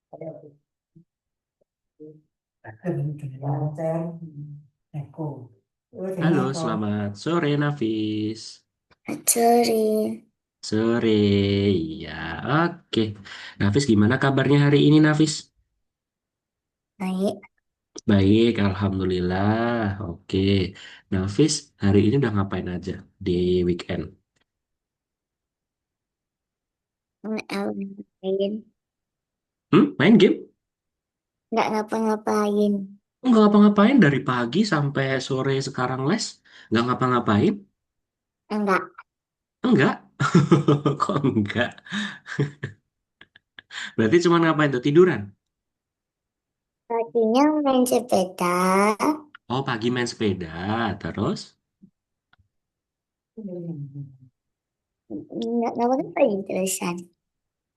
Halo, selamat sore Nafis. Sorry, Sore, iya, oke. Nafis, gimana kabarnya hari ini, Nafis? baik. Baik, Alhamdulillah. Oke, Nafis, hari ini udah ngapain aja di weekend? Ngapain? Main game? Nggak ngapa-ngapain. Nggak ngapa-ngapain dari pagi sampai sore sekarang les? Nggak ngapa-ngapain? Enggak. Enggak. Kok enggak? Berarti cuma ngapain tuh? Tiduran? Paginya main sepeda. Oh, pagi main sepeda, terus? Nggak ngapa-ngapain terusan.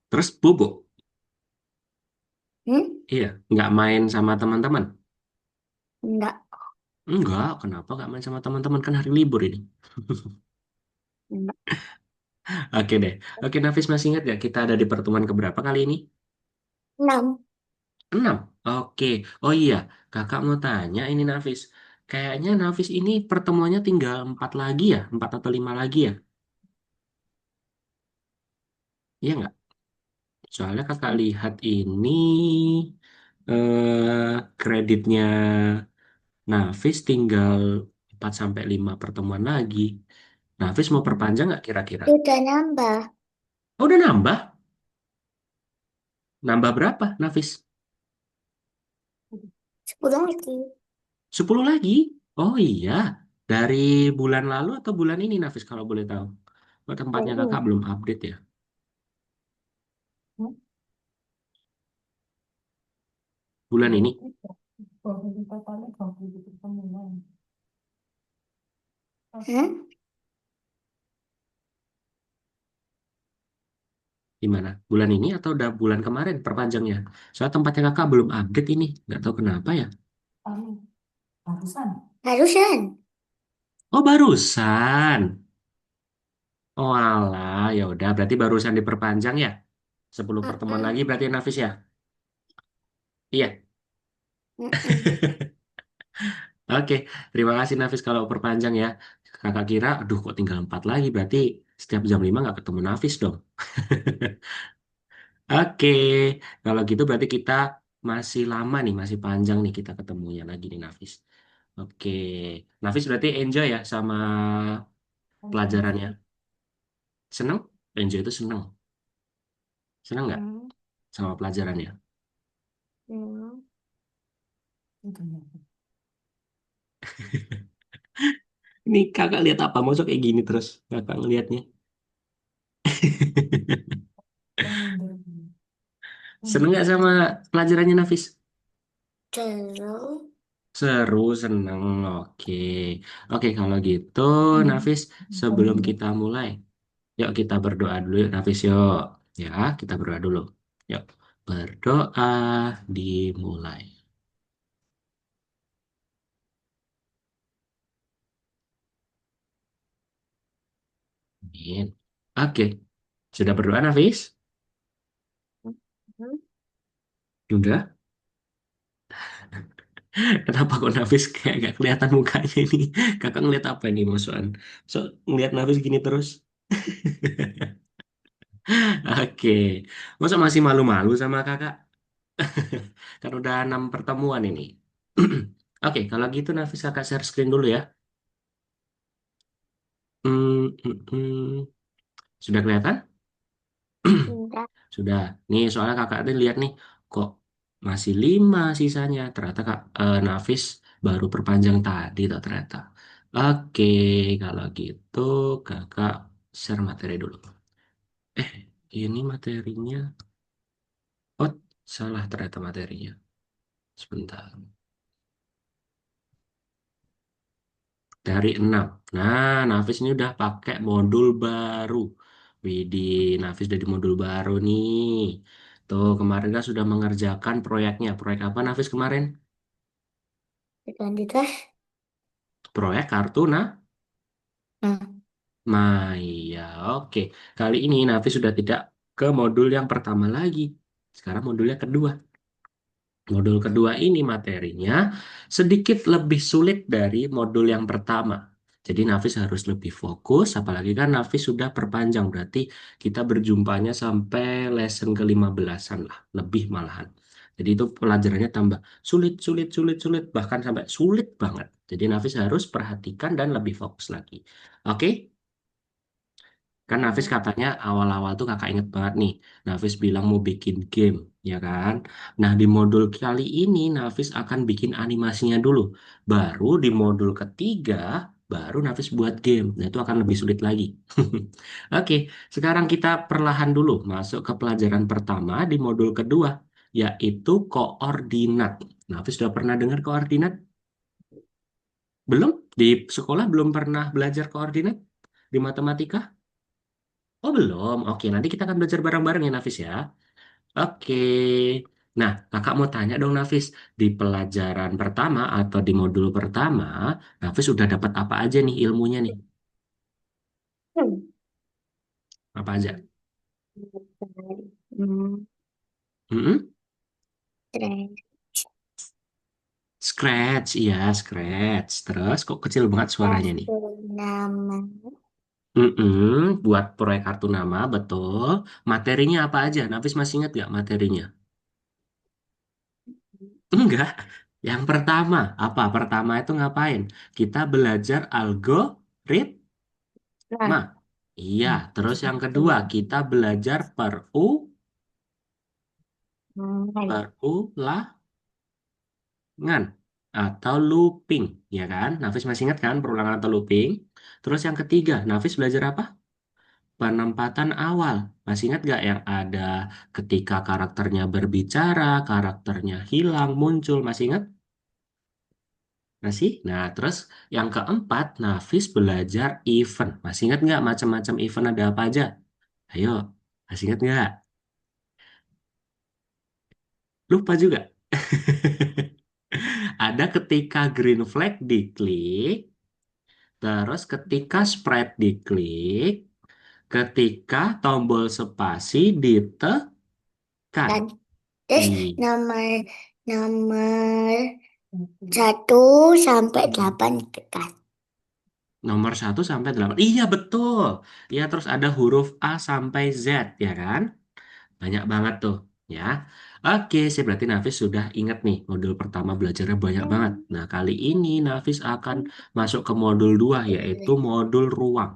Terus bubuk? Hmm? Iya, nggak main sama teman-teman? Enggak. Enggak, kenapa nggak main sama teman-teman kan hari libur ini? Enggak. Oke deh. Oke, Nafis masih ingat gak kita ada di pertemuan keberapa kali ini? 6. 6. Oke. Oh iya, kakak mau tanya ini Nafis. Kayaknya Nafis ini pertemuannya tinggal 4 lagi ya? 4 atau 5 lagi ya? Iya nggak? Soalnya kakak lihat ini kreditnya Nafis tinggal 4 sampai 5 pertemuan lagi. Nafis mau perpanjang nggak kira-kira? Udah nambah. Oh, udah nambah? Nambah berapa, Nafis? 10 lagi. 10 lagi? Oh iya, dari bulan lalu atau bulan ini Nafis kalau boleh tahu? Oh, tempatnya kakak Lalu. belum update ya? Bulan ini? Hah? Gimana? Bulan ini atau udah bulan kemarin perpanjangnya? Soalnya tempatnya kakak belum update ini. Nggak tahu kenapa ya. Harusan. Oh, barusan. Oh alah, ya udah berarti barusan diperpanjang ya. 10 pertemuan lagi Mm-mm. berarti Nafis ya? Iya. Mm-mm. Oke, terima kasih Nafis kalau perpanjang ya. Kakak kira, aduh kok tinggal 4 lagi, berarti setiap jam 5 nggak ketemu Nafis dong. Oke, kalau gitu berarti kita masih lama nih, masih panjang nih kita ketemunya lagi nih Nafis. Oke, Nafis berarti enjoy ya sama pelajarannya. Seneng? Enjoy itu seneng. Seneng nggak Mm. sama pelajarannya? Mm. Ini kakak lihat apa? Masuk kayak gini terus kakak ngelihatnya. Seneng nggak sama pelajarannya Nafis? Terus. Seru, seneng. Oke. Oke, kalau gitu Nafis, sebelum kita mulai, yuk kita berdoa dulu yuk Nafis yuk. Ya, kita berdoa dulu. Yuk, berdoa dimulai. Amin. Oke, sudah berdoa Nafis? Mm. Udah? Kenapa kok Nafis kayak gak kelihatan mukanya ini? Kakak ngeliat apa ini Mosoan? So, ngeliat Nafis gini terus? Oke, masa masih malu-malu sama kakak? Kan udah 6 pertemuan ini. Oke, kalau gitu Nafis kakak share screen dulu ya. Sudah kelihatan? Udah. Sudah. Nih, soalnya kakak tadi lihat nih, kok masih 5 sisanya. Ternyata kak Nafis baru perpanjang tadi tuh ternyata. Oke, kalau gitu kakak share materi dulu. Eh, ini materinya. Oh, salah ternyata materinya. Sebentar. Dari 6. Nah, Nafis ini udah pakai modul baru. Widih, Nafis udah di modul baru nih. Tuh, kemarin kan sudah mengerjakan proyeknya. Proyek apa Nafis kemarin? Identitas. Proyek kartu, nah? Nah. Nah, iya, oke. Kali ini Nafis sudah tidak ke modul yang pertama lagi. Sekarang modulnya kedua. Modul kedua ini materinya sedikit lebih sulit dari modul yang pertama. Jadi Nafis harus lebih fokus, apalagi kan Nafis sudah perpanjang, berarti kita berjumpanya sampai lesson ke-15-an lah, lebih malahan. Jadi itu pelajarannya tambah sulit, sulit, sulit, sulit, bahkan sampai sulit banget. Jadi Nafis harus perhatikan dan lebih fokus lagi. Oke? Kan Nafis Hmm. katanya awal-awal tuh kakak inget banget nih. Nafis bilang mau bikin game, ya kan? Nah di modul kali ini Nafis akan bikin animasinya dulu. Baru di modul ketiga, baru Nafis buat game. Nah itu akan lebih sulit lagi. Oke, sekarang kita perlahan dulu masuk ke pelajaran pertama di modul kedua, yaitu koordinat. Nafis sudah pernah dengar koordinat? Belum? Di sekolah belum pernah belajar koordinat di matematika? Oh belum. Oke, nanti kita akan belajar bareng-bareng ya Nafis ya. Oke. Nah, kakak mau tanya dong Nafis, di pelajaran pertama atau di modul pertama, Nafis sudah dapat apa aja nih ilmunya nih? Apa aja? Hmm. Mm-mm. Keren. Scratch, iya Scratch. Terus kok kecil banget suaranya nih? Kartu nama. Buat proyek kartu nama, betul. Materinya apa aja? Nafis masih ingat nggak materinya? Enggak. Yang pertama, apa? Pertama itu ngapain? Kita belajar algoritma. Nah, Iya, terus yang kedua gitu. kita belajar Hmm. perulangan atau looping, ya kan? Nafis masih ingat kan perulangan atau looping? Terus yang ketiga, Nafis belajar apa? Penempatan awal. Masih ingat gak yang ada ketika karakternya berbicara, karakternya hilang, muncul? Masih ingat? Masih? Nah, terus yang keempat, Nafis belajar event. Masih ingat nggak macam-macam event ada apa aja? Ayo, masih ingat nggak? Lupa juga. Ada ketika green flag diklik, terus ketika sprite diklik, ketika tombol spasi ditekan. Dan terus Ih, nomor nomor 1 sampai 8 tekan. nomor 1 sampai 8. Iya betul. Iya terus ada huruf A sampai Z ya kan? Banyak banget tuh, ya. Oke, sih berarti Nafis sudah ingat nih, modul pertama belajarnya banyak banget. Nah, kali ini Nafis akan masuk ke modul 2 yaitu modul ruang.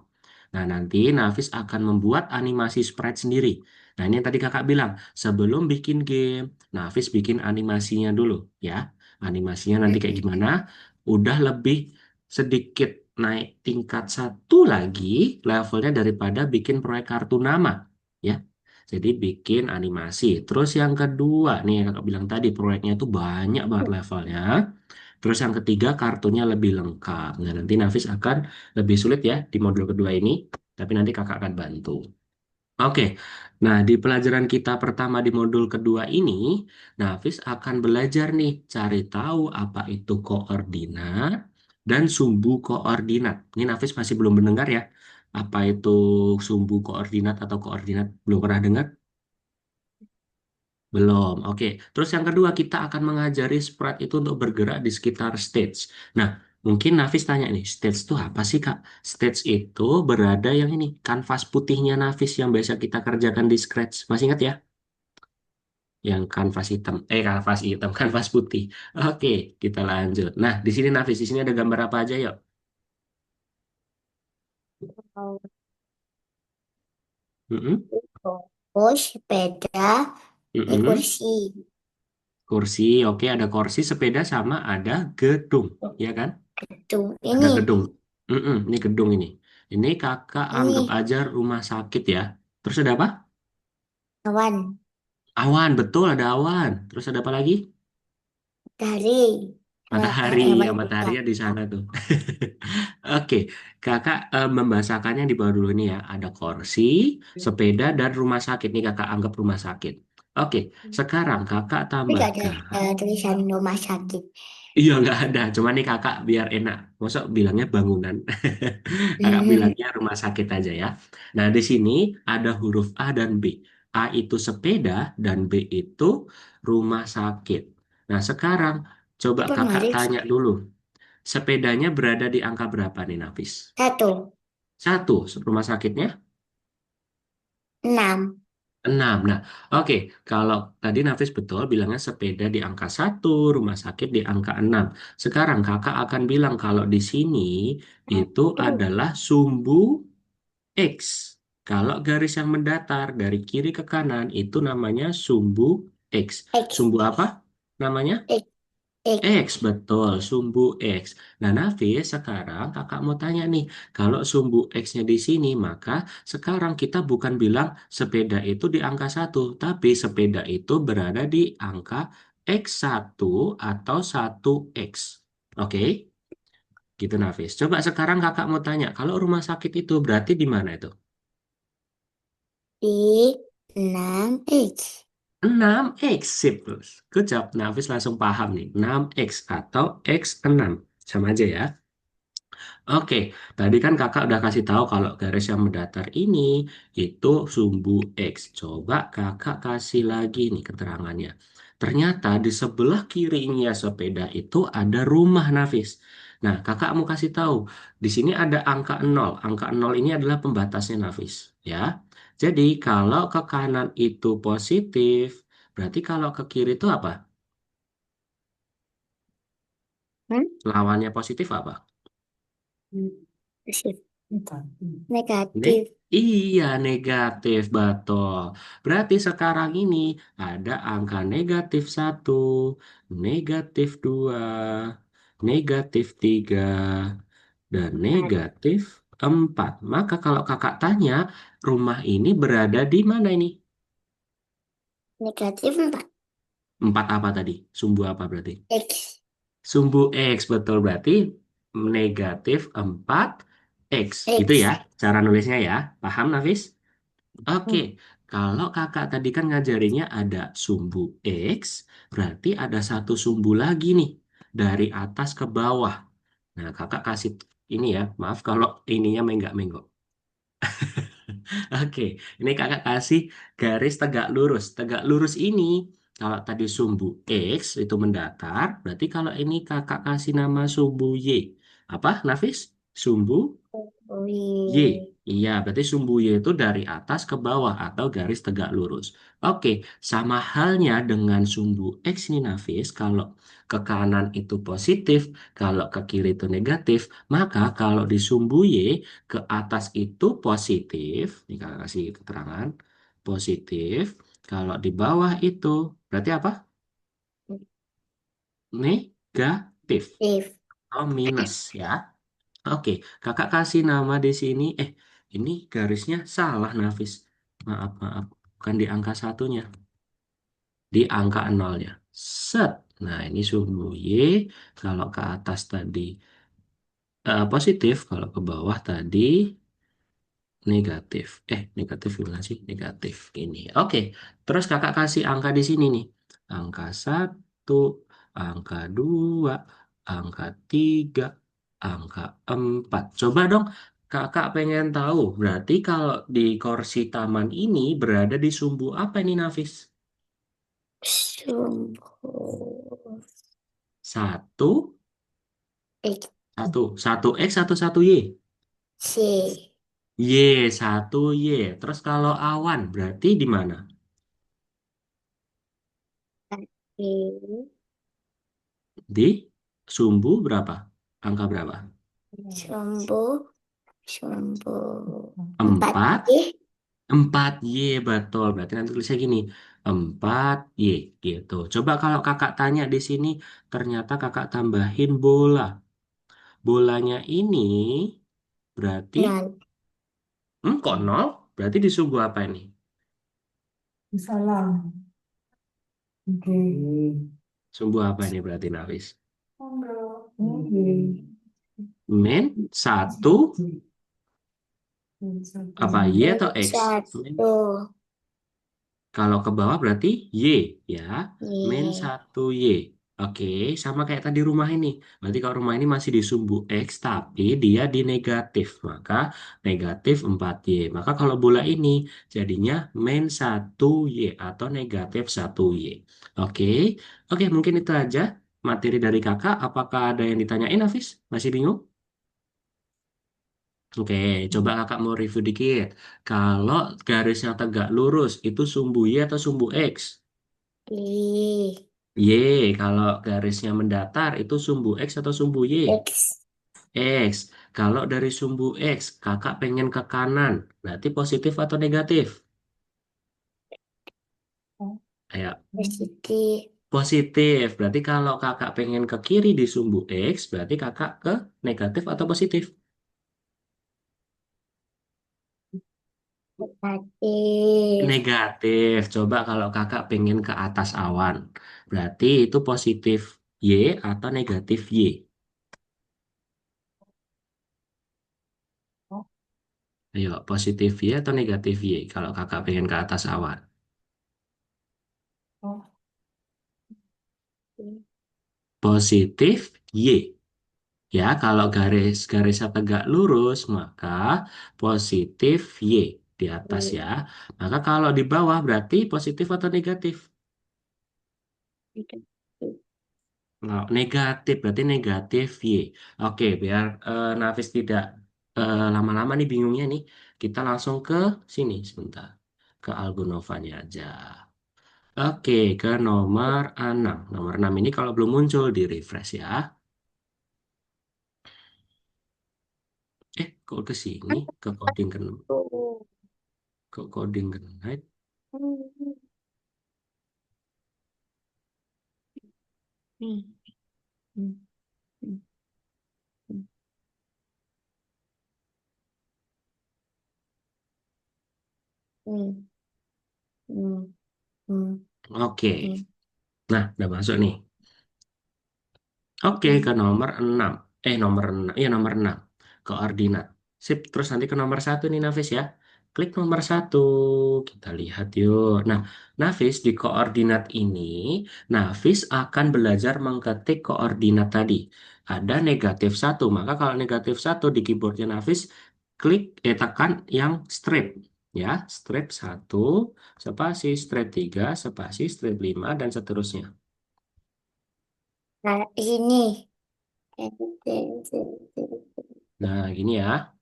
Nah, nanti Nafis akan membuat animasi sprite sendiri. Nah, ini yang tadi kakak bilang, sebelum bikin game, Nafis bikin animasinya dulu, ya. Animasinya nanti kayak gimana? Udah lebih sedikit naik tingkat satu lagi levelnya daripada bikin proyek kartu nama, ya. Jadi bikin animasi. Terus yang kedua, nih yang kakak bilang tadi, proyeknya itu banyak banget levelnya. Terus yang ketiga, kartunya lebih lengkap. Nah, nanti Nafis akan lebih sulit ya di modul kedua ini. Tapi nanti kakak akan bantu. Oke, nah di pelajaran kita pertama di modul kedua ini, Nafis akan belajar nih cari tahu apa itu koordinat dan sumbu koordinat. Ini Nafis masih belum mendengar ya. Apa itu sumbu koordinat atau koordinat? Belum pernah dengar? Belum. Oke. Terus yang kedua, kita akan mengajari sprite itu untuk bergerak di sekitar stage. Nah, mungkin Nafis tanya nih, stage itu apa sih, Kak? Stage itu berada yang ini, kanvas putihnya Nafis yang biasa kita kerjakan di Scratch. Masih ingat ya? Yang kanvas hitam. Kanvas hitam, kanvas putih. Oke, kita lanjut. Nah, di sini Nafis, di sini ada gambar apa aja, yuk? Mm-mm. Oh, sepeda, ini Mm-mm. kursi. Kursi, oke, ada kursi, sepeda, sama ada gedung, ya kan? Itu Ada ini, gedung. Ini gedung ini. Ini kakak anggap ini aja rumah sakit ya. Terus ada apa? awan Awan, betul ada awan. Terus ada apa lagi? dari Matahari, ya hewan juga. matahari di sana tuh. Oke, kakak membahasakannya di bawah dulu ini ya. Ada kursi, sepeda, dan rumah sakit. Nih kakak anggap rumah sakit. Oke, sekarang kakak Tapi gak ada tambahkan. tulisan rumah sakit. Iya nggak ada, cuma nih kakak biar enak. Masa bilangnya bangunan. Kakak Hmm. bilangnya rumah sakit aja ya. Nah di sini ada huruf A dan B. A itu sepeda dan B itu rumah sakit. Nah, sekarang coba Super kakak Mario. tanya dulu. Sepedanya berada di angka berapa nih, Nafis? Satu. Satu, rumah sakitnya? 6. Enam. Nah, oke. Kalau tadi Nafis betul bilangnya sepeda di angka satu, rumah sakit di angka enam. Sekarang kakak akan bilang kalau di sini itu Satu. adalah sumbu X. Kalau garis yang mendatar dari kiri ke kanan itu namanya sumbu X. X. Sumbu apa namanya? X. X. X, betul, sumbu X. Nah, Nafis, sekarang kakak mau tanya nih, kalau sumbu X-nya di sini, maka sekarang kita bukan bilang sepeda itu di angka satu, tapi sepeda itu berada di angka X1 atau 1X. Oke, gitu Nafis. Coba sekarang kakak mau tanya, kalau rumah sakit itu berarti di mana itu? Di 6X. 6X, sip. Good job, Nafis langsung paham nih. 6X atau X6. Sama aja ya. Oke, tadi kan kakak udah kasih tahu kalau garis yang mendatar ini itu sumbu X. Coba kakak kasih lagi nih keterangannya. Ternyata di sebelah kirinya sepeda itu ada rumah Nafis. Nah, kakak mau kasih tahu, di sini ada angka 0. Angka 0 ini adalah pembatasnya Nafis, ya. Jadi kalau ke kanan itu positif, berarti kalau ke kiri itu apa? Hmm? Lawannya positif apa? Positif. Ne- Negatif. iya, negatif, betul. Berarti sekarang ini ada angka negatif satu, negatif 2, negatif 3, dan Nah, negatif 4. Maka kalau kakak tanya, rumah ini berada di mana ini? negatif 4. 4 apa tadi? Sumbu apa berarti? X. Sumbu X, betul. Berarti negatif 4 X. Gitu ya, X. cara nulisnya ya. Paham, Nafis? Oke, Hmm. kalau kakak tadi kan ngajarinya ada sumbu X, berarti ada satu sumbu lagi nih, dari atas ke bawah. Nah, kakak kasih ini ya, maaf kalau ininya menggak-menggok. Oke, ini kakak kasih garis tegak lurus. Tegak lurus ini, kalau tadi sumbu X itu mendatar, berarti kalau ini kakak kasih nama sumbu Y. Apa, Nafis? Sumbu Y. Wih. Iya, berarti sumbu Y itu dari atas ke bawah atau garis tegak lurus. Oke, sama halnya dengan sumbu X ini Nafis, kalau ke kanan itu positif, kalau ke kiri itu negatif, maka kalau di sumbu Y ke atas itu positif, ini kakak kasih keterangan, positif, kalau di bawah itu, berarti apa? Negatif. If. Oh, minus ya. Oke, kakak kasih nama di sini. Ini garisnya salah, Nafis. Maaf, maaf. Bukan di angka satunya, di angka nolnya. Set. Nah, ini sumbu Y. Kalau ke atas tadi positif, kalau ke bawah tadi negatif. Negatif gimana sih? Negatif. Ini. Oke, terus kakak kasih angka di sini nih. Angka satu, angka 2, angka 3, angka 4. Coba dong, kakak pengen tahu. Berarti kalau di kursi taman ini berada di sumbu apa ini, Nafis? Sumbu. Satu, X. satu X atau satu Y? C. Y, satu Y. Terus kalau awan berarti di mana? E. Di sumbu berapa? Angka berapa? Sumbu. Sumbu. 4. Empat, Y. 4Y, betul. Berarti nanti tulisnya gini, 4Y gitu. Coba kalau kakak tanya di sini, ternyata kakak tambahin bola. Bolanya ini berarti, Nol. kok nol? Berarti di sumbu apa ini? Salah. Oke. Sumbu apa ini berarti, Nafis? Oke. Min satu, apa Y atau X? Min. Satu. Kalau ke bawah berarti Y, ya. Min Y. satu Y. Oke, sama kayak tadi rumah ini. Berarti kalau rumah ini masih di sumbu X, tapi dia di negatif. Maka negatif 4Y. Maka kalau bola ini jadinya min 1Y atau negatif 1Y. Oke, oke mungkin itu aja materi dari kakak. Apakah ada yang ditanyain, Hafiz? Masih bingung? Oke, coba kakak mau review dikit. Kalau garis yang tegak lurus itu sumbu Y atau sumbu X? I. Y, kalau garisnya mendatar itu sumbu X atau sumbu Y? X. X. Kalau dari sumbu X, kakak pengen ke kanan, berarti positif atau negatif? Ayo, Positif. positif. Berarti kalau kakak pengen ke kiri di sumbu X, berarti kakak ke negatif atau positif? Negatif. Negatif. Coba kalau kakak pengen ke atas awan, berarti itu positif Y atau negatif Y? Ayo, positif Y atau negatif Y kalau kakak pengen ke atas awan? Positif Y. Ya, kalau garisnya tegak lurus, maka positif Y di atas ya. Maka kalau di bawah berarti positif atau negatif? Nah, negatif, berarti negatif Y. Oke, biar Nafis tidak lama-lama nih bingungnya nih, kita langsung ke sini sebentar. Ke Algonovanya aja. Oke, ke nomor 6. Nomor 6 ini kalau belum muncul di refresh ya. Kok ke sini? Ke coding ke coding ke night. Oke. Nah, udah masuk nih. Oke, ke nomor 6. Nomor 6. Iya, nomor 6. Koordinat. Sip, terus nanti ke nomor 1 nih, Nafis ya. Klik nomor 1. Kita lihat yuk. Nah, Nafis di koordinat ini, Nafis akan belajar mengketik koordinat tadi. Ada negatif 1. Maka kalau negatif 1 di keyboardnya Nafis, tekan yang strip. Ya, strip 1, spasi, strip 3, spasi, strip 5, dan seterusnya. Nah, ini. Nah, gini ya.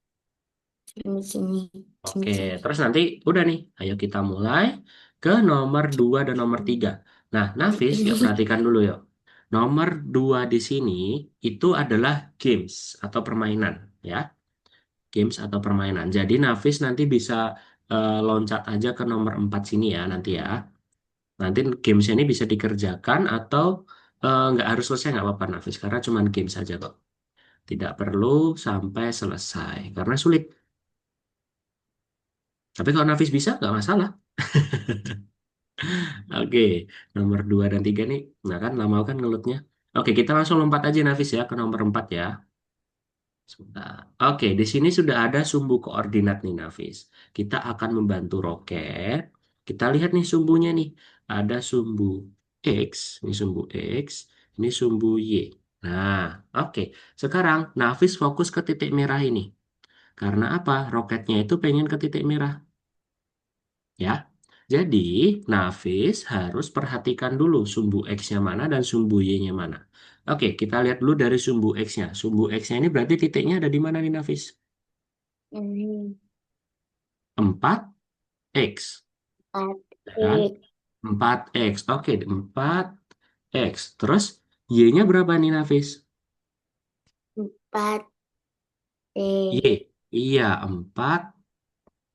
Sini, Oke, sini. terus nanti udah nih. Ayo kita mulai ke nomor 2 dan nomor 3. Nah, Nafis, yuk perhatikan dulu yuk. Nomor 2 di sini itu adalah games atau permainan, ya. Games atau permainan. Jadi Nafis nanti bisa loncat aja ke nomor 4 sini ya nanti ya. Nanti games ini bisa dikerjakan atau nggak harus selesai nggak apa-apa Nafis, karena cuma games saja kok. Tidak perlu sampai selesai, karena sulit. Tapi kalau Nafis bisa, nggak masalah. Oke, nomor 2 dan 3 nih. Nah kan lama kan ngelutnya. Oke, kita langsung lompat aja Nafis ya ke nomor 4 ya. Sebentar. Oke, di sini sudah ada sumbu koordinat nih Nafis. Kita akan membantu roket. Kita lihat nih sumbunya nih. Ada sumbu X, ini sumbu X, ini sumbu Y. Nah, oke. Sekarang Nafis fokus ke titik merah ini. Karena apa? Roketnya itu pengen ke titik merah. Ya. Jadi, Nafis harus perhatikan dulu sumbu X-nya mana dan sumbu Y-nya mana. Oke, kita lihat dulu dari sumbu X-nya. Sumbu X-nya ini berarti titiknya ada di mana nih, Nafis? Ini. 4X, ya kan? Batik. 4X. Oke, 4X. Terus Y-nya berapa nih, Nafis? Empat. Y. Iya, 4,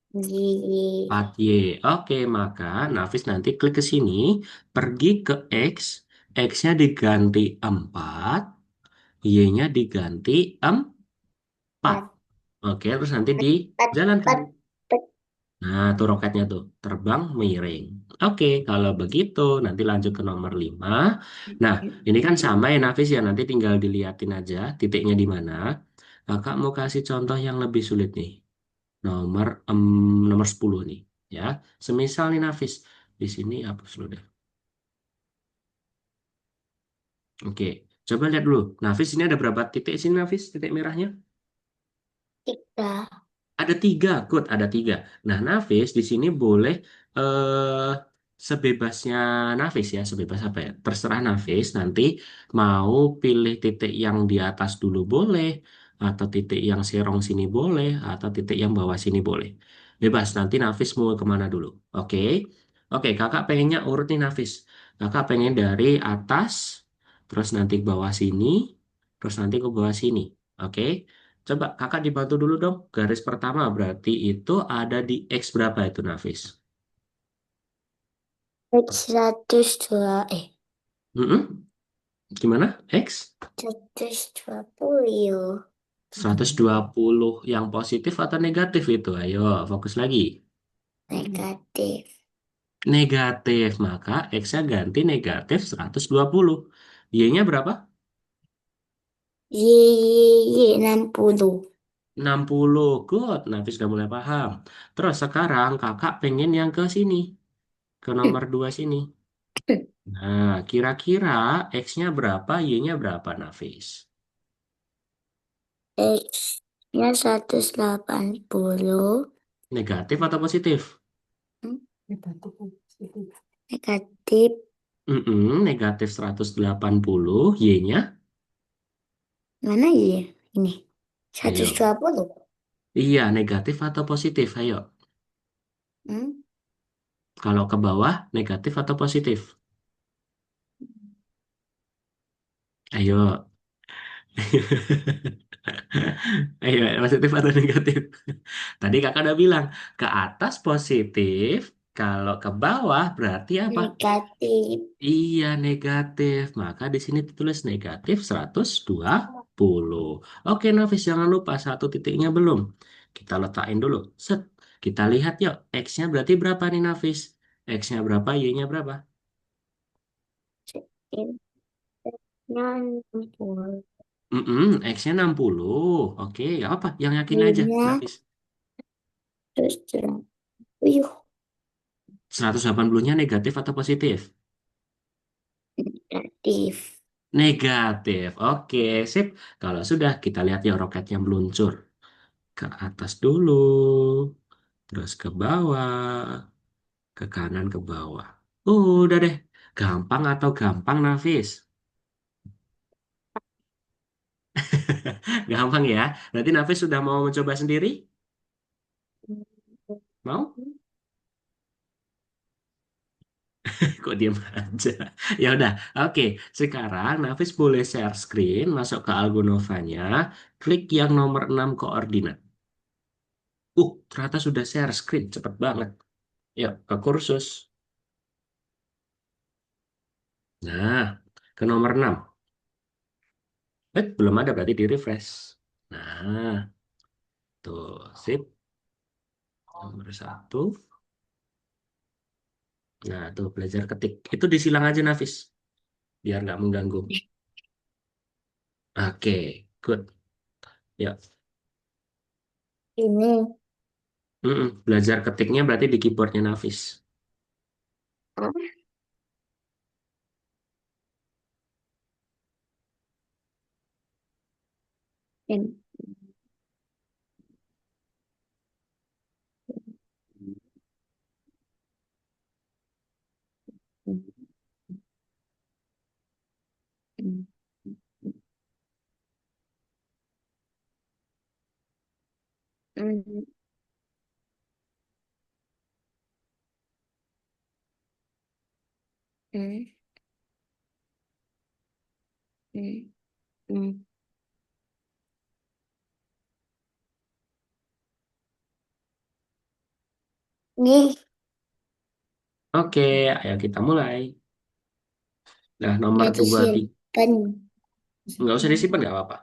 Gigi. 4Y. Oke, maka Nafis nanti klik ke sini, pergi ke X, X-nya diganti 4, Y-nya diganti 4. Empat. Oke, terus nanti Empat. dijalankan. Empat. Empat. Nah, tuh roketnya tuh terbang miring. Oke, kalau begitu nanti lanjut ke nomor 5. Nah, ini kan sama ya Nafis ya, nanti tinggal dilihatin aja titiknya di mana. Kakak mau kasih contoh yang lebih sulit nih. Nomor nomor 10 nih, ya. Semisal nih Nafis, di sini hapus dulu deh. Oke, coba lihat dulu. Nafis ini ada berapa titik sini, Nafis? Titik merahnya? Tiga. Ada tiga, good, ada tiga. Nah, Nafis di sini boleh sebebasnya Nafis ya, sebebas apa ya? Terserah Nafis. Nanti mau pilih titik yang di atas dulu boleh, atau titik yang serong sini boleh, atau titik yang bawah sini boleh. Bebas. Nanti Nafis mau kemana dulu? Oke, oke. Kakak pengennya urut nih Nafis. Kakak pengen dari atas, terus nanti ke bawah sini, terus nanti ke bawah sini. Oke. Coba kakak dibantu dulu dong. Garis pertama berarti itu ada di X berapa itu Nafis? Mm-mm. Gimana? X? 120. 120 yang positif atau negatif itu? Ayo, fokus lagi. Negatif. Negatif, maka X-nya ganti negatif 120. Y-nya berapa? Ye, 60. 60. Good, Nafis udah mulai paham. Terus sekarang kakak pengen yang ke sini. Ke nomor 2 sini. Nah, kira-kira X-nya berapa, Y-nya berapa, Nafis? X-nya 180. Negatif atau positif? Hmm, Negatif. Negatif 180, Y-nya? Mana ya? Ini. seratus Ayo. dua puluh. Iya, negatif atau positif? Ayo. Hmm? Kalau ke bawah, negatif atau positif? Ayo. Ayo, positif atau negatif? Tadi kakak udah bilang, ke atas positif, kalau ke bawah berarti apa? Negatif. Iya, negatif. Maka di sini ditulis negatif 120. Oke, Nafis, jangan lupa satu titiknya belum. Kita letakin dulu. Set. Kita lihat yuk. X-nya berarti berapa nih, Nafis? X-nya berapa, Y-nya berapa? X-nya 60. X-nya 60. Oke, gak apa. Yang yakin aja, Y-nya Nafis. 120. Wih, 180-nya negatif atau positif? negatif. Negatif. Oke, sip. Kalau sudah, kita lihat ya roketnya meluncur. Ke atas dulu. Terus ke bawah. Ke kanan ke bawah. Udah deh. Gampang atau gampang, Nafis? Gampang ya. Berarti Nafis sudah mau mencoba sendiri? Mau? Kok diam aja? Ya udah. Oke, sekarang Nafis boleh share screen, masuk ke Algonovanya, klik yang nomor 6 koordinat. Ternyata sudah share screen, cepet banget. Yuk, ke kursus. Nah, ke nomor 6. Belum ada berarti di refresh. Nah, tuh, sip. Nomor 1. Nah, tuh belajar ketik. Itu disilang aja, Nafis. Biar nggak mengganggu. Oke, good. Ya, Ini. belajar ketiknya berarti di keyboardnya Nafis. Ah, ini. Nih, Oke, ayo kita mulai. Nah, nomor udah 2, 3. disimpan. Nggak usah disimpan, nggak apa-apa.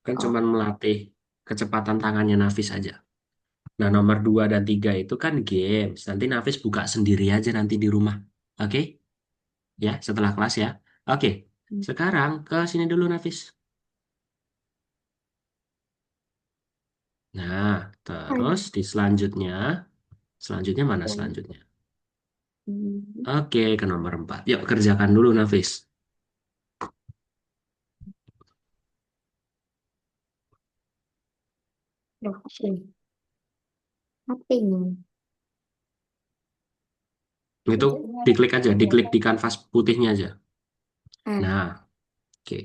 Kan Oh, cuman melatih kecepatan tangannya Nafis aja. Nah, nomor 2 dan 3 itu kan games. Nanti Nafis buka sendiri aja nanti di rumah. Oke? Ya, setelah kelas ya. Oke, sekarang ke sini dulu Nafis. Nah, terus di selanjutnya, selanjutnya mana selanjutnya? Oke, ke nomor 4. Yuk, kerjakan dulu Nafis. Loh, ini. Apa ini? Itu diklik aja, diklik di kanvas putihnya aja. Ah, Nah, oke.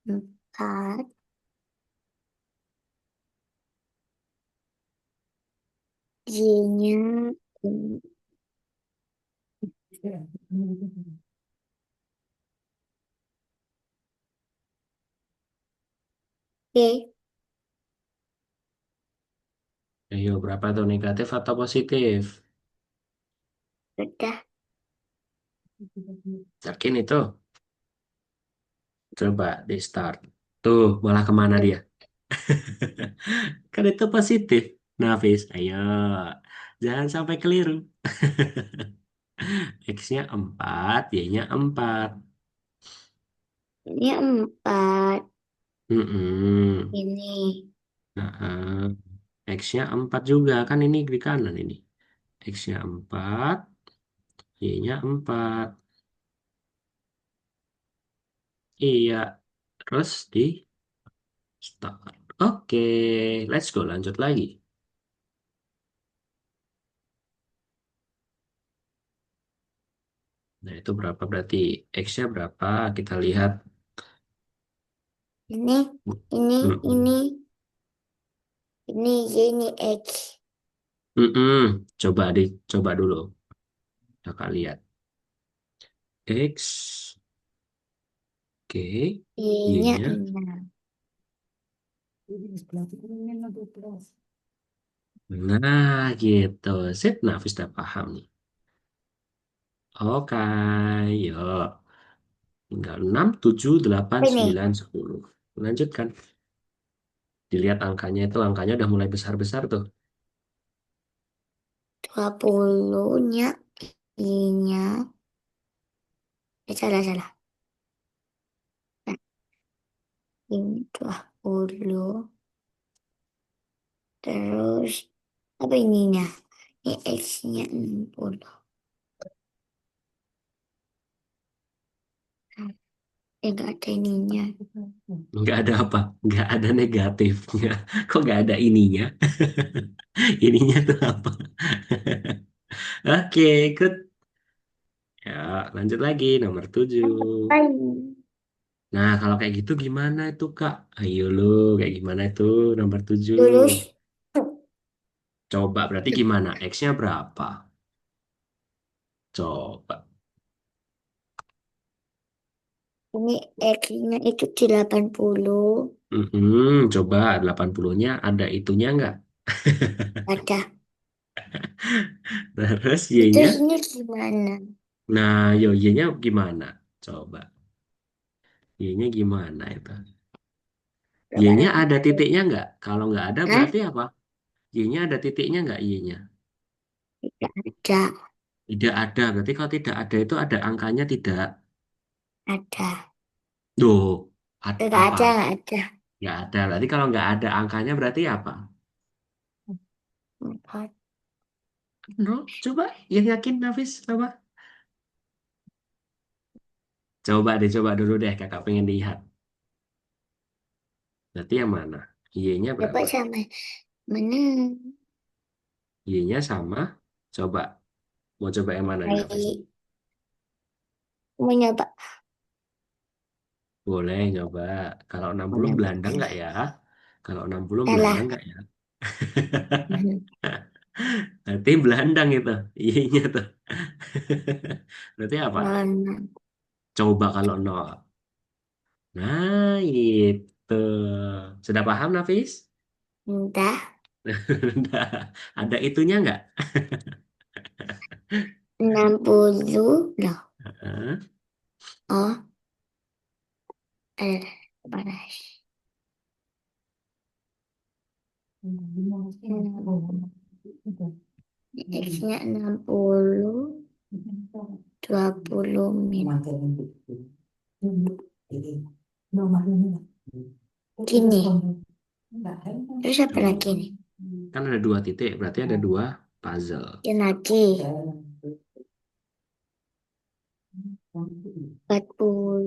empat. Y-nya ini. Oke, Ayo, berapa tuh negatif atau positif? udah. Yakin itu? Coba di start. Tuh, malah kemana Tuh, dia? Kan itu positif. Nafis, ayo. Jangan sampai keliru. X-nya 4, Y-nya 4. ini empat. Mm-mm. Ini. Nah, X-nya 4 juga. Kan ini di kanan ini. X-nya 4, Y-nya 4. Iya. Terus di start. Oke, let's go. Lanjut lagi. Nah, itu berapa berarti? X-nya berapa? Kita lihat. Ini. Ini. Mm-mm. Ini. Ini Y, ini X. Mm-mm. Coba dulu. Kakak lihat. X, Oke, Y-nya Y-nya. 6. Nah, gitu. Sip, Nafis udah paham nih. Oke, yuk. Tinggal 6, 7, 8, Apa ini? 9, 10. Lanjutkan. Dilihat angkanya itu, angkanya udah mulai besar-besar tuh. 20-nya. Y-nya. Salah, salah. Nah, ini 20. Terus. Apa ininya? Ini X-nya 60. Enggak ada ininya. Nggak ada apa? Nggak ada negatifnya. Kok nggak ada ininya? Ininya tuh apa? Oke, good. Ya, lanjut lagi. Nomor 7. Apa ini? Nah, kalau kayak gitu gimana itu, Kak? Ayo lu, kayak gimana itu nomor 7? Terus. Coba, berarti gimana? X-nya berapa? Coba. Ini X-nya itu 80. Coba 80-nya ada itunya nggak? Ada. Terus Itu Y-nya? ini gimana? Nah, yo Y-nya gimana? Coba. Y-nya gimana itu? Coba Y-nya lagi. ada titiknya nggak? Kalau nggak ada Hah? berarti apa? Y-nya ada titiknya nggak Y-nya? Tidak ada. Tidak ada. Berarti kalau tidak ada itu ada angkanya tidak. Ada. Duh, Tidak apa? ada, nggak ada. Nggak ada. Berarti kalau nggak ada angkanya berarti apa? Empat. No, coba yang yakin Nafis apa? Coba dulu deh kakak pengen lihat. Berarti yang mana? Y-nya Coba berapa? sama mana? Y-nya sama. Coba. Mau coba yang mana nih Nafis? Baik. Mau nyoba. Boleh nyoba. Kalau Mau 60 nyoba Belanda nggak salah. ya? Kalau 60 Belanda Salah. nggak ya? Berarti Belandang itu. Y-nya tuh. Berarti apa? Mana? Coba kalau nol. Nah, itu. Sudah paham Nafis? Entah. Udah. Ada itunya nggak? 60 loh. Hah? Oh, ada. Panas. X-nya 60. 20 min. Gini. Terus apa lagi nih? Kan ada dua titik, berarti ada dua puzzle. Ini lagi. 40,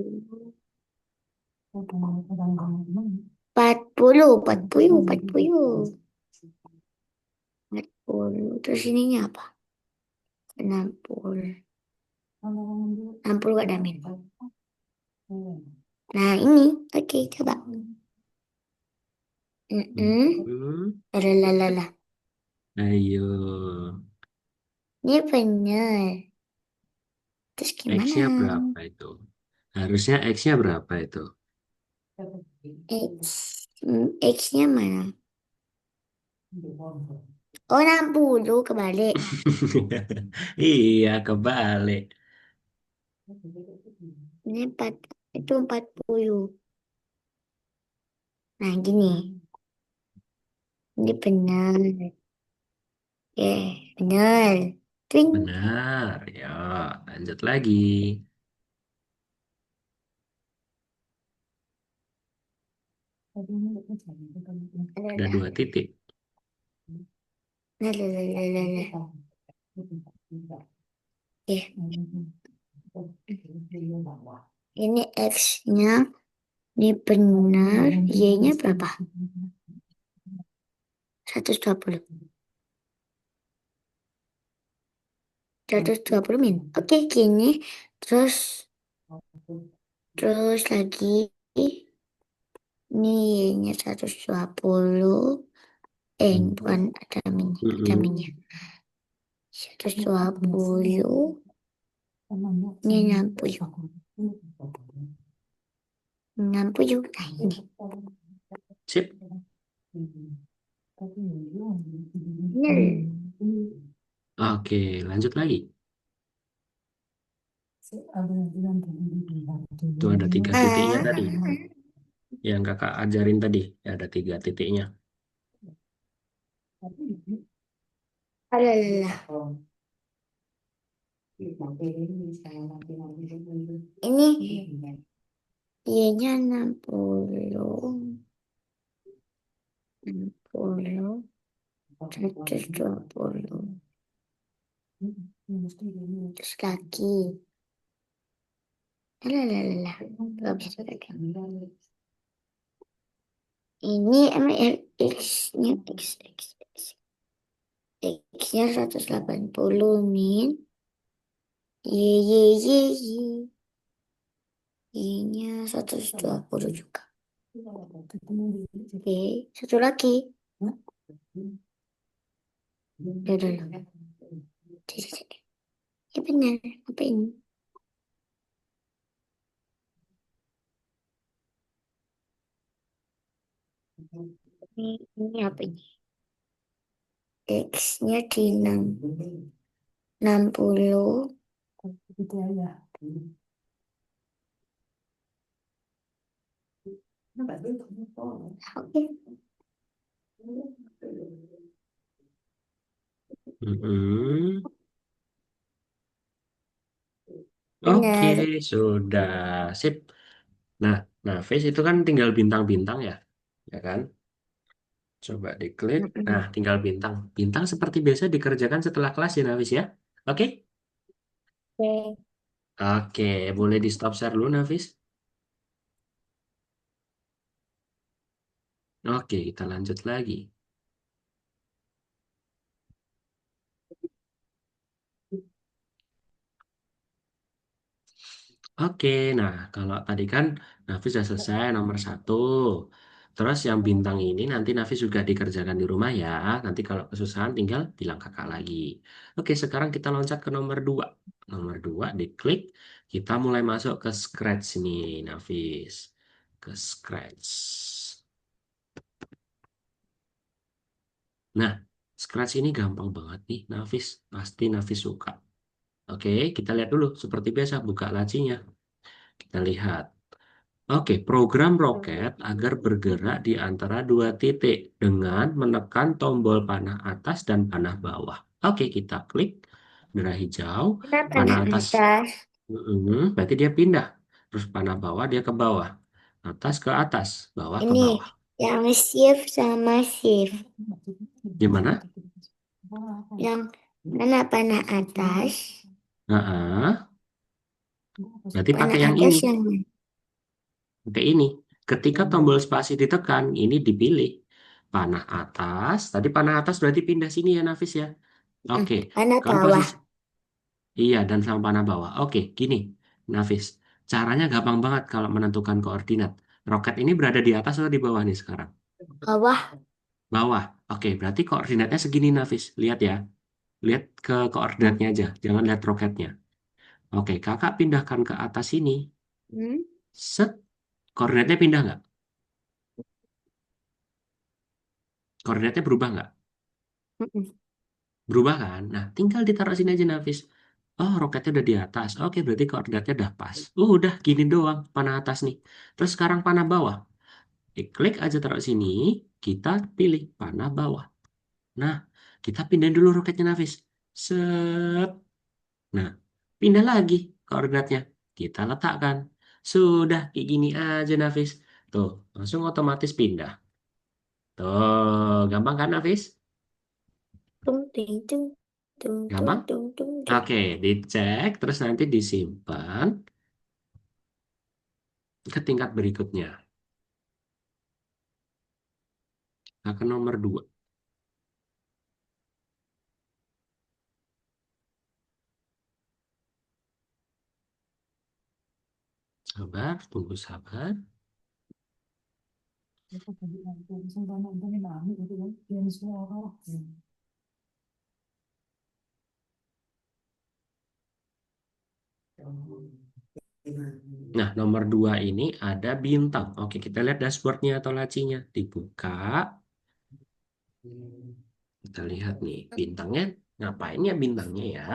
40, 40, 40, 40. Terus ininya apa? 60. 60 gak ada min. Nah ini, oke coba. Hmm, Lalalala. ayo. Ini benar. Terus gimana? X-nya berapa itu? Harusnya X-nya berapa itu? X-nya mana? Oh 60 kebalik. Iya, kebalik. Ini 4, itu 40. Nah gini, ini benar. Benar. Twing. Benar. Ya, lanjut lagi. Ada Adalah. dua titik. Lalalala. Ini X-nya, ini benar. Y-nya berapa? 120. 120 min. Oke, gini. Terus, terus lagi. Ini Y-nya 120. Bukan ada minnya. Ada Mm-mm. minnya. 120. Ini 60. 60. Nah, ini. Sip. Benar. Oke, lanjut lagi. Itu ada tiga titiknya Ah, tadi. Yang kakak ajarin tadi. Ada tiga titiknya. adalah. Ini Y-nya 60. 60. 120. Terus lagi. Alah, nggak bisa lagi. Ini emang X-nya X-nya 180 min. Y. Y-nya 120 juga. Oke, satu lagi. Udah dulu. Ya benar, apa ini? Ini apa ini? X-nya di 60. Oke. Mm-mm. Oke, Benar. sudah. Sip. Nah, Nafis itu kan tinggal bintang-bintang ya. Ya kan? Coba diklik. Nah, Mm-mm. tinggal bintang. Bintang seperti biasa dikerjakan setelah kelas ya, Nafis ya. Oke? Oke. Oke, boleh di stop share dulu, Nafis. Oke, kita lanjut lagi. Oke, nah kalau tadi kan Nafis sudah selesai nomor satu. Terus yang bintang ini nanti Nafis juga dikerjakan di rumah ya. Nanti kalau kesusahan tinggal bilang kakak lagi. Oke, sekarang kita loncat ke nomor dua. Nomor dua diklik. Kita mulai masuk ke Scratch nih, Nafis. Ke Scratch. Nah, Scratch ini gampang banget nih, Nafis. Pasti Nafis suka. Oke, kita lihat dulu. Seperti biasa, buka lacinya. Kita lihat. Oke, program roket agar bergerak di antara dua titik dengan menekan tombol panah atas dan panah bawah. Oke, kita klik merah hijau, Kenapa panah nah atas, atas? berarti dia pindah. Terus panah bawah dia ke bawah, atas ke atas, bawah ke Ini bawah. yang shift sama shift. Gimana? Yang mana panah atas? Nah, Berarti Panah pakai yang atas ini. yang mana? Pakai ini. Ketika tombol spasi ditekan, ini dipilih. Panah atas. Tadi panah atas berarti pindah sini ya, Nafis ya. Hmm, Oke. panah Kalau bawah. posisi iya dan sama panah bawah. Oke, gini, Nafis. Caranya gampang banget kalau menentukan koordinat. Roket ini berada di atas atau di bawah nih sekarang? Bawah. Bawah. Oke, berarti koordinatnya segini, Nafis. Lihat ya. Lihat ke koordinatnya aja. Jangan lihat roketnya. Oke, kakak pindahkan ke atas ini. Hmm? Set. Koordinatnya pindah nggak? Koordinatnya berubah nggak? Mm-mm. Berubah kan? Nah, tinggal ditaruh sini aja, Nafis. Oh, roketnya udah di atas. Oke, berarti koordinatnya udah pas. Udah, gini doang. Panah atas nih. Terus sekarang panah bawah. Klik aja taruh sini, kita pilih panah bawah. Nah, kita pindahin dulu roketnya Nafis. Set. Nah, pindah lagi koordinatnya. Kita letakkan. Sudah, kayak gini aja Nafis. Tuh, langsung otomatis pindah. Tuh, gampang kan Nafis? Tung ting tung tung tung Gampang? tung tung tung. Oke, dicek, terus nanti disimpan ke tingkat berikutnya. Nah, ke nomor 2. Sabar, tunggu sabar. Nah, nomor 2 ini ada bintang. Oke, kita lihat dashboardnya atau lacinya. Dibuka. Kita lihat nih, bintangnya. Ngapain ya bintangnya ya?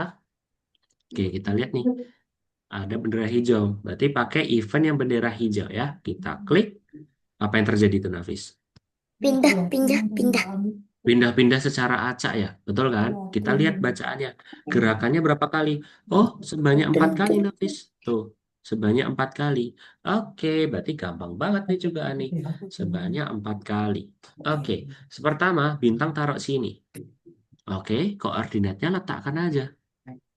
Oke, kita lihat nih. Ada bendera hijau. Berarti pakai event yang bendera hijau ya. Kita klik. Apa yang terjadi itu, Nafis? Pindah, pindah, pindah. Pindah-pindah secara acak ya. Betul kan? Kita lihat bacaannya. Gerakannya berapa kali? Oh, sebanyak empat Tung kali, tung. Nafis. Tuh, sebanyak 4 kali. Oke, berarti gampang banget nih juga nih. Sebanyak 4 kali. Oke, pertama bintang taruh sini. Oke, koordinatnya letakkan aja.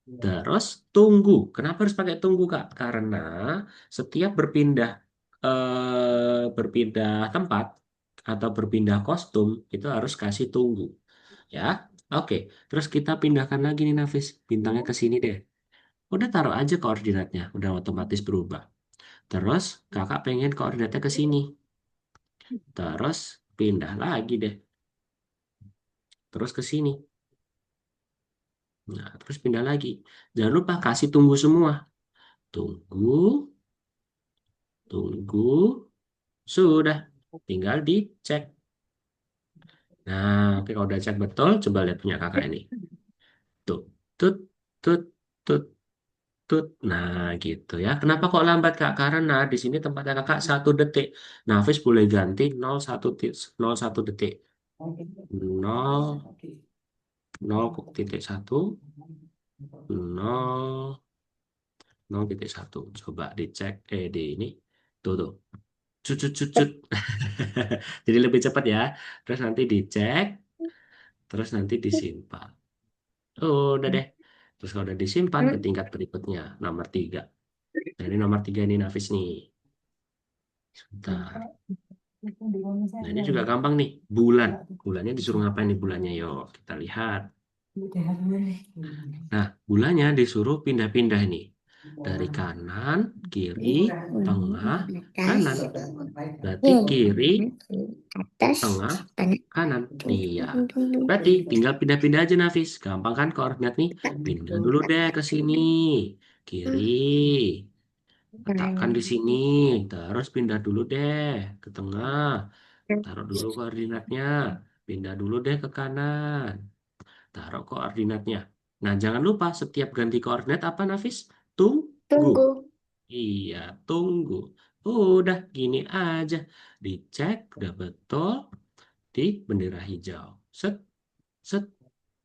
Terus tunggu. Kenapa harus pakai tunggu, Kak? Karena setiap berpindah tempat atau berpindah kostum itu harus kasih tunggu, ya. Oke. Terus kita pindahkan lagi nih Nafis, bintangnya ke sini deh. Udah taruh aja koordinatnya, udah otomatis berubah. Terus Kakak pengen koordinatnya ke sini. Terus pindah lagi deh. Terus ke sini. Nah, terus pindah lagi. Jangan lupa kasih tunggu semua. Tunggu, tunggu. Sudah, tinggal dicek. Nah, oke kalau udah cek betul, coba lihat punya kakak ini. Tuh, tut, tut, tut, tut. Nah, gitu ya. Kenapa kok lambat, Kak? Karena di sini tempatnya kakak 1 detik. Nafis boleh ganti 0,1 detik. 0, 0,1, 0, 0,1. Coba dicek, di ini. Tuh, tuh. Cut, cut, cut, cut. Jadi lebih cepat ya. Terus nanti dicek, terus nanti disimpan. Oh, udah deh. Terus kalau udah disimpan ke Hmm? tingkat berikutnya, nomor 3. Nah, ini nomor 3 ini Nafis nih. Sebentar. Nah, ini juga gampang nih. Bulan. Bulannya disuruh ngapain nih bulannya? Yuk, kita lihat. Nah, bulannya disuruh pindah-pindah nih. Dari kanan, kiri, tengah, Atas. kanan. Berarti Nih, kiri, atas. tengah, Panah. kanan. Tung Iya. tung tung tung tung. Berarti tinggal pindah-pindah aja Nafis. Gampang kan koordinat nih? Pindah Tung dulu tak. deh ke sini. Kiri. Letakkan di sini. Terus pindah dulu deh ke tengah. Taruh dulu koordinatnya. Pindah dulu deh ke kanan. Taruh koordinatnya. Nah, jangan lupa setiap ganti koordinat apa, Nafis? Tunggu. Tunggu. Iya, tunggu. Udah gini aja. Dicek, udah betul di bendera hijau. Set, set,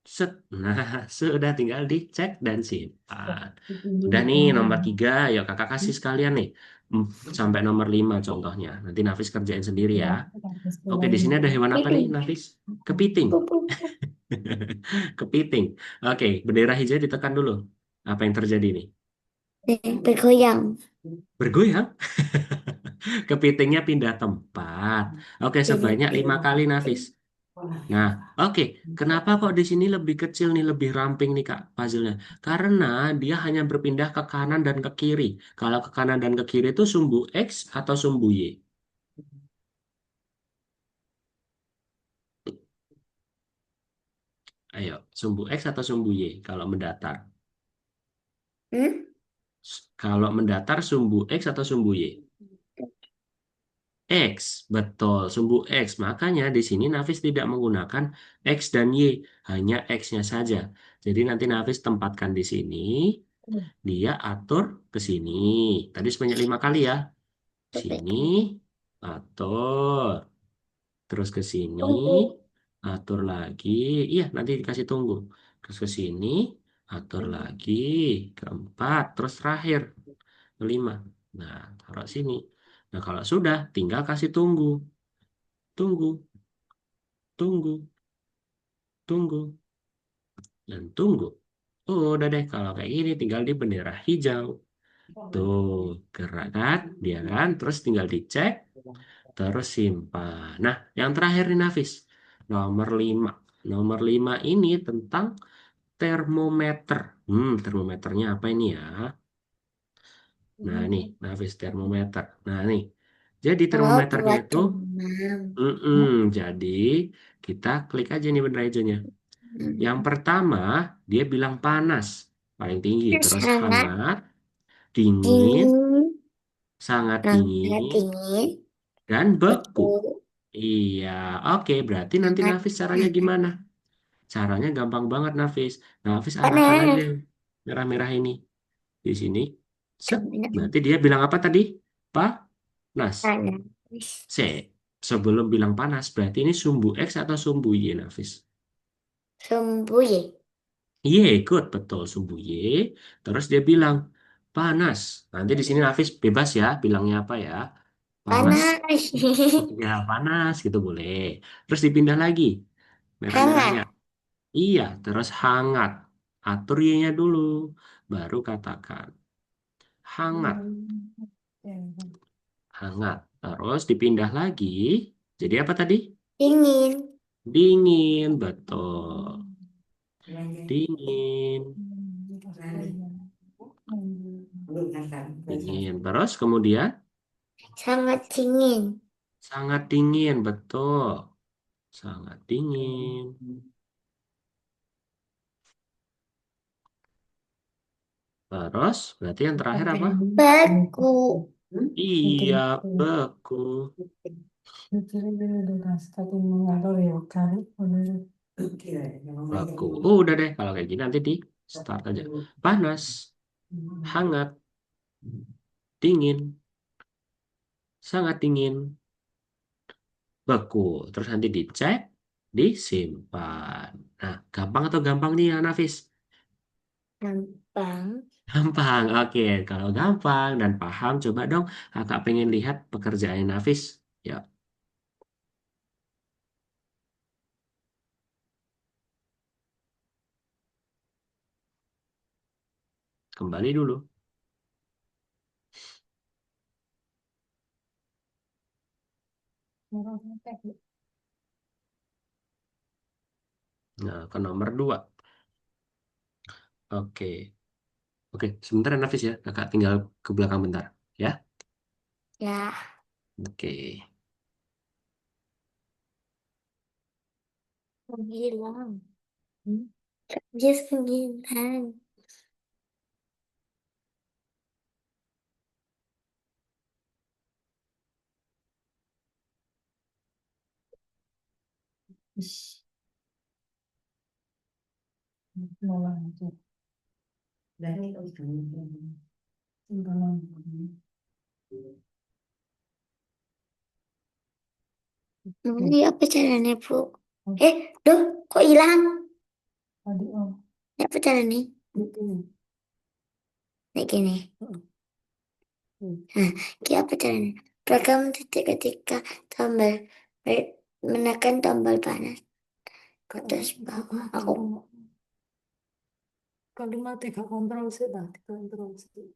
set. Nah, sudah tinggal dicek dan simpan. Udah nih nomor 3. Yuk kakak kasih sekalian nih. Hmm, Sampai nomor 5 contohnya. Nanti Nafis kerjain sendiri ya. Oke, di sini ada hewan apa nih, Pipi. Nafis? Kepiting. Pup, pup, pup. Kepiting. Oke, bendera hijau ditekan dulu. Apa yang terjadi nih? Bergoyang. Bergoyang. Kepitingnya pindah tempat. Oke, sebanyak Kepiting. 5 kali, Nafis. Nah, oke. Kenapa kok di sini lebih kecil nih, lebih ramping nih, Kak, puzzle-nya? Karena dia hanya berpindah ke kanan dan ke kiri. Kalau ke kanan dan ke kiri itu sumbu X atau sumbu Y? Ayo, sumbu X atau sumbu Y kalau mendatar? Hmm? Kalau mendatar sumbu X atau sumbu Y? X, betul, sumbu X. Makanya di sini Nafis tidak menggunakan X dan Y, hanya X-nya saja. Jadi nanti Nafis tempatkan di sini, dia atur ke sini. Tadi sebanyak 5 kali ya. Sini, Kepiting. atur. Terus ke sini, Tunggu. atur lagi. Iya, nanti dikasih tunggu. Terus ke sini, atur lagi. Keempat, terus terakhir. Kelima. Nah, taruh sini. Nah, kalau sudah, tinggal kasih tunggu. Tunggu, tunggu, tunggu, dan tunggu. Oh, udah deh, kalau kayak gini tinggal di bendera hijau. Tuh, gerak kan? Dia kan? Terus tinggal dicek, terus simpan. Nah, yang terakhir nih, Nafis. Nomor 5. Nomor 5 ini tentang termometer. Termometernya apa ini ya? Nah, nih, Nafis, termometer. Nah, nih. Jadi Oh, termometernya buat itu, demam. jadi kita klik aja nih bendera hijaunya. Yang Hmm. pertama, dia bilang panas, paling tinggi, terus Sangat hangat, dingin, dingin. sangat Sangat dingin, dingin. dan beku. Betul. Iya, oke, berarti nanti Sangat Nafis caranya hangat. gimana? Caranya gampang banget, Nafis. Nafis arahkan aja Panas. yang merah-merah ini di sini. Set, Panas. berarti dia bilang apa tadi? Panas. Panas. C. Sebelum bilang panas, berarti ini sumbu X atau sumbu Y, Nafis? Sembuh ya. Y ikut betul sumbu Y. Terus dia bilang panas. Nanti di sini Nafis bebas ya, bilangnya apa ya? Panas. Panas. Ya panas gitu boleh. Terus dipindah lagi merah-merahnya. Hangat. Iya, terus hangat. Atur Y-nya dulu, baru katakan hangat, hangat. Terus dipindah lagi. Jadi apa tadi? Dingin. Dingin, betul. Dingin, dingin. Terus kemudian Sangat dingin. sangat dingin, betul. Sangat dingin. Terus, berarti yang terakhir apa? Beku. Iya, beku. Beku. Oh, udah deh. Kalau kayak gini nanti di start aja. Panas, hangat, dingin, sangat dingin, beku. Terus nanti dicek, disimpan. Nah, gampang atau gampang nih ya, Nafis? Gampang. Gampang. Oke, kalau gampang dan paham, coba dong kakak pengen lihat pekerjaan Nafis. Ya, kembali dulu. Nah, ke nomor 2. Oke. Oke, sebentar ya, Nafis ya. Kakak tinggal ke belakang bentar. Ya, Ya. oke. Menghilang. Just menghilang. Ini apa caranya, Bu? Duh, kok hilang? Apa caranya? Kayak gini. Nah, kayak apa caranya? Program titik ketika tombol menekan tombol panas ke atas bawah. Aku Kalimat tiga kontrol sih lah, kontrol sih.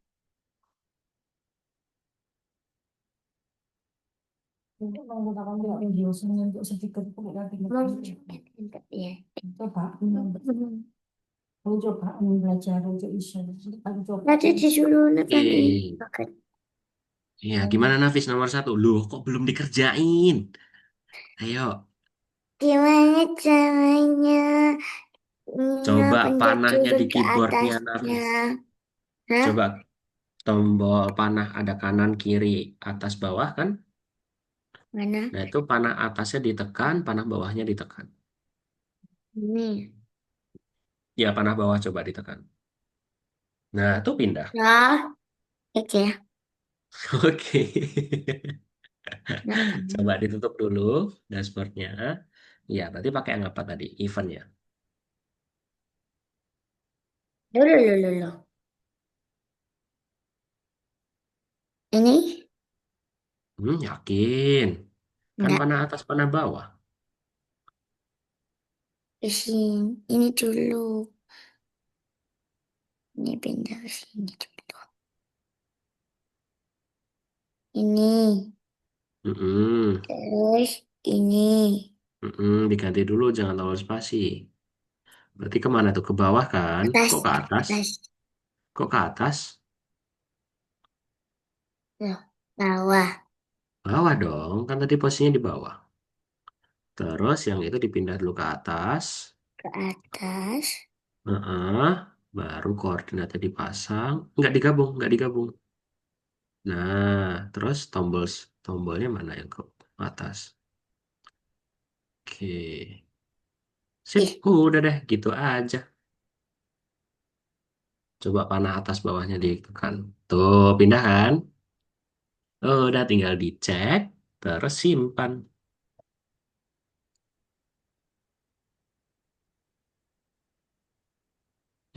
Untuk menggunakan tidak video seni untuk sedikit enggak ya. Coba kamu coba belajar untuk isu. Kamu coba. Nanti disuruh nanti Oke. pakai. Iya, gimana Nafis nomor satu? Loh, kok belum dikerjain? Ayo, Gimana caranya coba penjat panahnya turun di ke keyboardnya atasnya? Nafis. Hah? Coba tombol panah ada kanan, kiri, atas, bawah kan? Mana? Nah, itu panah atasnya ditekan, panah bawahnya ditekan. Ini. Ya, panah bawah coba ditekan. Nah, itu pindah. Nah, oke. Oke. Nah, Coba ditutup dulu dashboardnya. Ya, berarti pakai yang apa tadi? Event ya. dulu, dulu, dulu. Ini? Yakin. Kan Enggak. panah atas, panah bawah. Ke sini. Ini dulu. Ini pindah ke sini dulu. Ini. Mm-mm. Terus ini. Diganti dulu, jangan terlalu spasi. Berarti kemana tuh? Ke bawah kan? Atas. Kok ke atas? Atas. Kok ke atas? Loh, bawah. Bawah dong, kan tadi posisinya di bawah. Terus yang itu dipindah dulu ke atas. Ke atas. Heeh. Baru koordinatnya dipasang. Nggak digabung. Nah, terus tombolnya mana yang ke atas? Oke. Sip, Ih, udah deh, gitu aja. Coba panah atas bawahnya ditekan. Tuh, pindah kan? Udah tinggal dicek, terus simpan.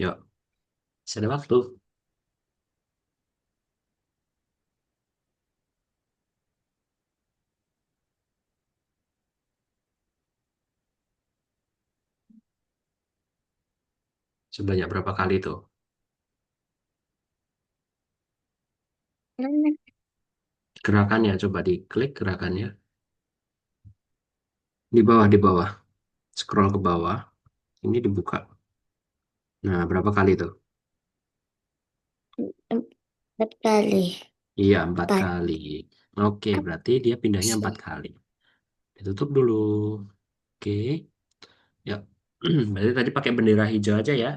Yuk, sudah waktu. Sebanyak berapa kali tuh? mana? Gerakannya, coba diklik gerakannya. Di bawah. Scroll ke bawah. Ini dibuka. Nah, berapa kali tuh? Empat kali. Iya, empat Empat. kali. Oke, Apa berarti dia pindahnya empat sih? kali. Ditutup dulu. Oke. Ya, berarti tadi pakai bendera hijau aja ya.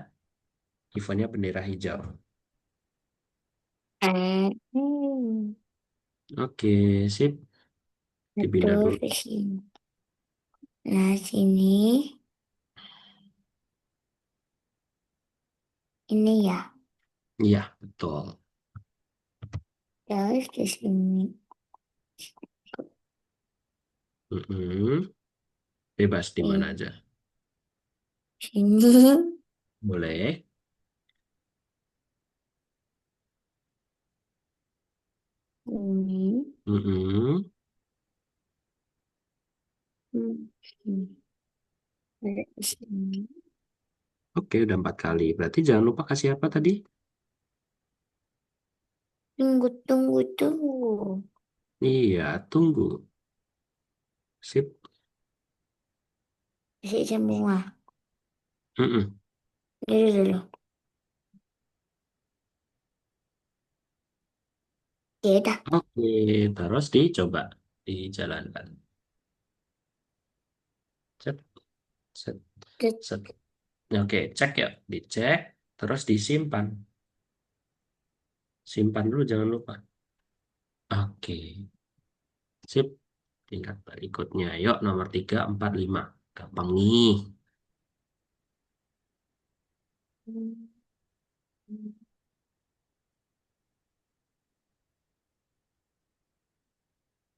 Eventnya bendera hijau. Hmm. Oke, sip. Dipindah Betul dulu. ke sini. Nah, sini. Ini ya. Iya, betul. Terus ke sini. Mm-mm. Bebas di mana Sini. aja. Sini. Boleh. Ini. Mm-mm. Sini. Ada di sini. Oke, udah empat kali. Berarti jangan lupa kasih apa tadi? Tunggu, tunggu, tunggu. Iya, tunggu. Sip. Kasih semua. Mm-mm. Dulu, dulu. Ya udah. Oke, terus dicoba. Dijalankan. Set, set, Tut, set. Oke, cek ya. Dicek, terus disimpan. Simpan dulu, jangan lupa. Oke, sip. Tingkat berikutnya. Yuk, nomor 3, 4, 5. Gampang nih.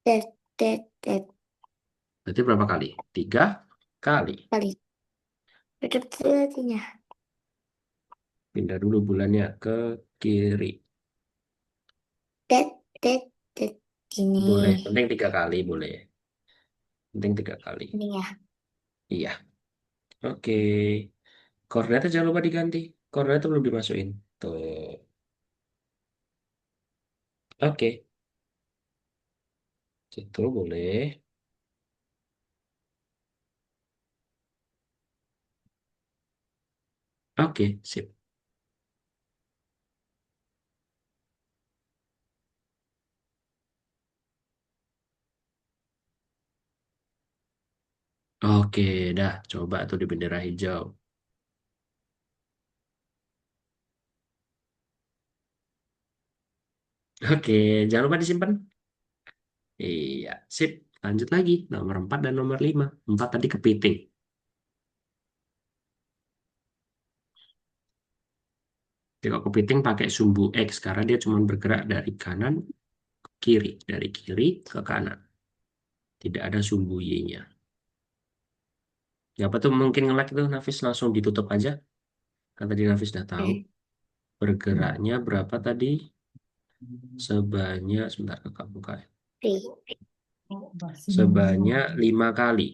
tet, tet, tet. Berarti berapa kali? 3 kali. Kali. Tutup telurnya. Pindah dulu bulannya ke kiri. Tet, tet, tet. Boleh, Ini. penting 3 kali boleh. Penting 3 kali. Ini ya. Iya, oke. Koordinatnya jangan lupa diganti. Koordinatnya belum dimasukin. Tuh, oke. Itu boleh. Oke, sip. Oke, dah. Coba tuh di bendera hijau. Oke, jangan lupa disimpan. Iya, sip. Lanjut lagi. Nomor 4 dan nomor 5. 4 tadi kepiting. Kalau kepiting pakai sumbu X karena dia cuma bergerak dari kanan ke kiri. Dari kiri ke kanan. Tidak ada sumbu Y-nya. Ya, apa tuh mungkin nge-lag itu Nafis langsung ditutup aja. Kan tadi Nafis udah tahu. Hmm. Bergeraknya berapa tadi? Sebanyak, sebentar ke buka. Oke. Sebanyak 5 kali.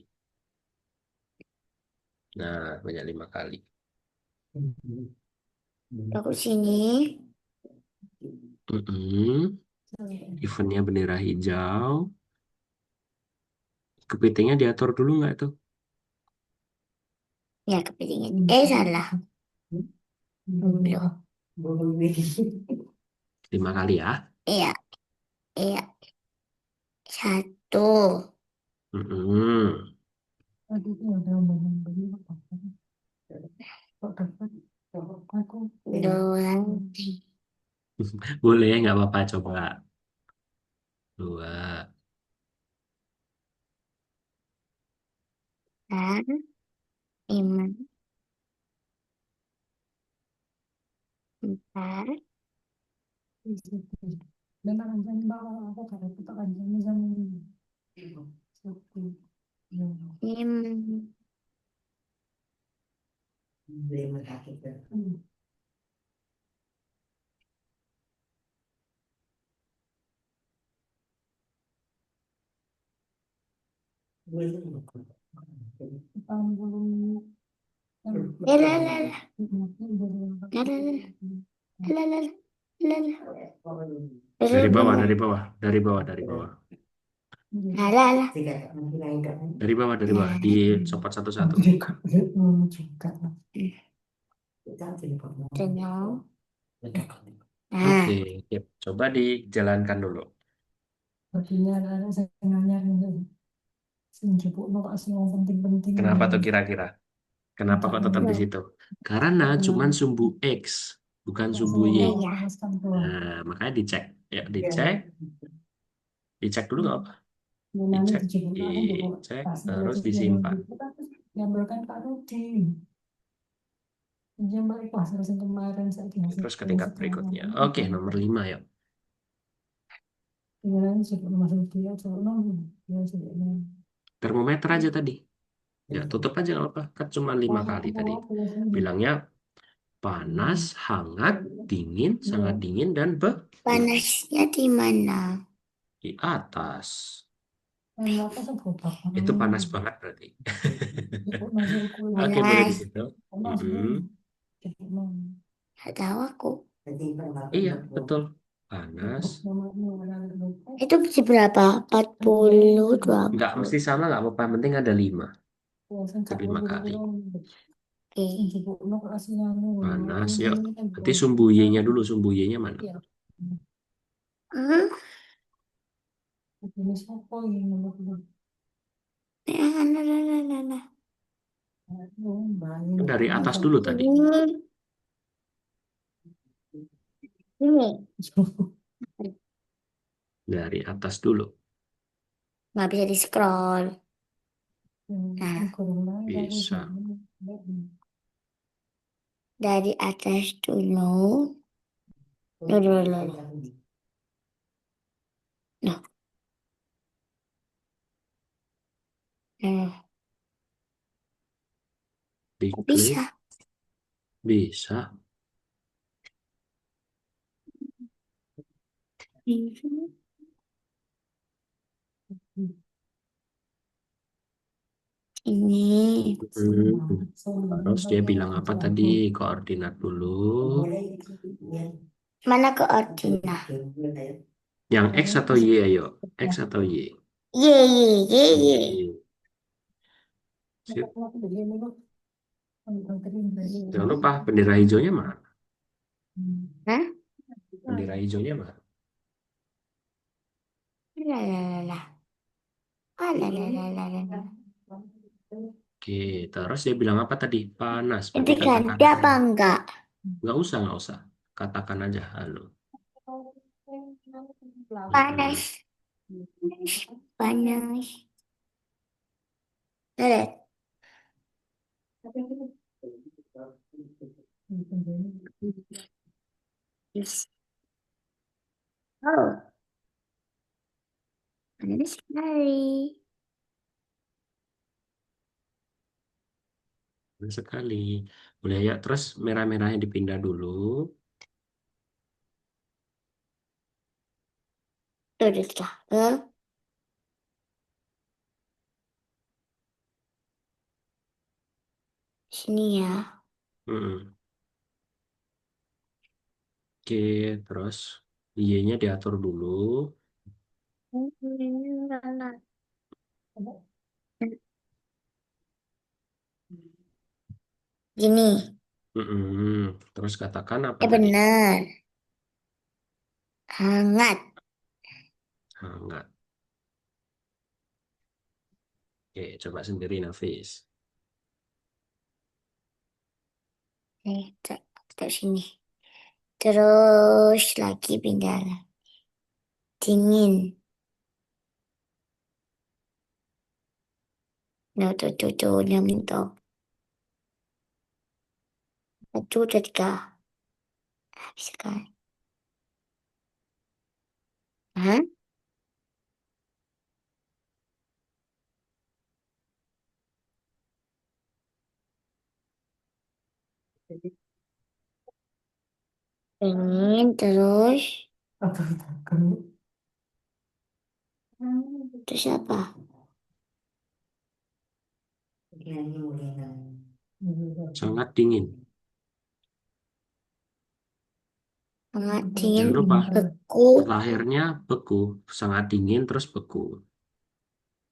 Nah, banyak 5 kali. Terus sini. Mm-mm. Eventnya bendera hijau. Kepitingnya diatur dulu nggak tuh? Ya, kepitingin. Salah. Belum. 5 kali ya. Iya, iya. Satu. Mm-mm. Dua. Boleh, nggak apa-apa coba. 2. Empat. Lima. Empat. Lima. La la la la. La la la. La la la. La la. Dari Terus bawah, bener. dari bawah, dari bawah, dari bawah. La la la. Dari bawah, dicopot satu-satu. Tenang. Oke, Nah, sip. Coba dijalankan dulu. Kenapa tuh kira-kira? Kenapa kok tetap di loh. situ? Karena cuman sumbu X, bukan sumbu Y. Iya, iya. Nah, makanya dicek. Ya, dicek. Dicek dulu nggak apa? Dicek. Dicek, terus disimpan. Terus ke tingkat berikutnya. Oke, nomor 5 ya. Termometer aja tadi. Ya, tutup aja nggak apa. Kan cuma 5 kali tadi. Bilangnya panas, hangat, dingin, sangat dingin, dan Panasnya di mana? di atas. Itu panas banget berarti. Oke, boleh di Panas. situ. Mm-mm. Nggak tahu aku. Iya, betul. Panas. Itu berapa? 40, Nggak 20. mesti sama, nggak apa-apa. Yang penting ada 5. Itu 5 kali. Oke. Panas, yuk. Nanti sumbu Y-nya dulu. Sumbu Y-nya mana? Hmm? Nah, nah, nah, nah, nah, nah. Kan dari atas dulu tadi. Ini. Dari atas dulu. Nggak bisa di scroll. Nah, Bisa. dari atas dulu. Dulu, dulu, dulu. Nah, nah, kok bisa? Diklik. Bisa. Ini. Terus dia bilang apa tadi? Koordinat dulu. Mana koordinat? Yang X atau Y, ayo. X atau Y? Ye ye ye ye. Ye. Sip. Jangan lupa bendera hijaunya mana? Hah? Bendera hijaunya mana? La la la la. Ah, la la la la la. Oke, terus dia bilang apa tadi? Panas, Itu berarti katakan ganti apa halo. enggak? Nggak usah, nggak usah. Katakan aja halo. Mm-mm. Panas. Panas. Lihat. Yes. Oh, panas sekali. Benar sekali. Boleh ya, terus merah-merahnya dipindah dulu. Tuh, udah cakep. Sini ya. Mm-mm. Oke, terus Y-nya diatur dulu. Gini. Mm-mm. Terus katakan apa Eh tadi? bener. Hangat. Hangat. Oke, coba sendiri Nafis. Tak, tak sini. Terus lagi pindah. Dingin. No, tuh, yang minta. Satu, dua, tiga. Habis kan? Hah? Pengen terus. Terus apa? Sangat dingin. Hangat, dingin, Jangan lupa, beku. lahirnya beku. Sangat dingin terus beku.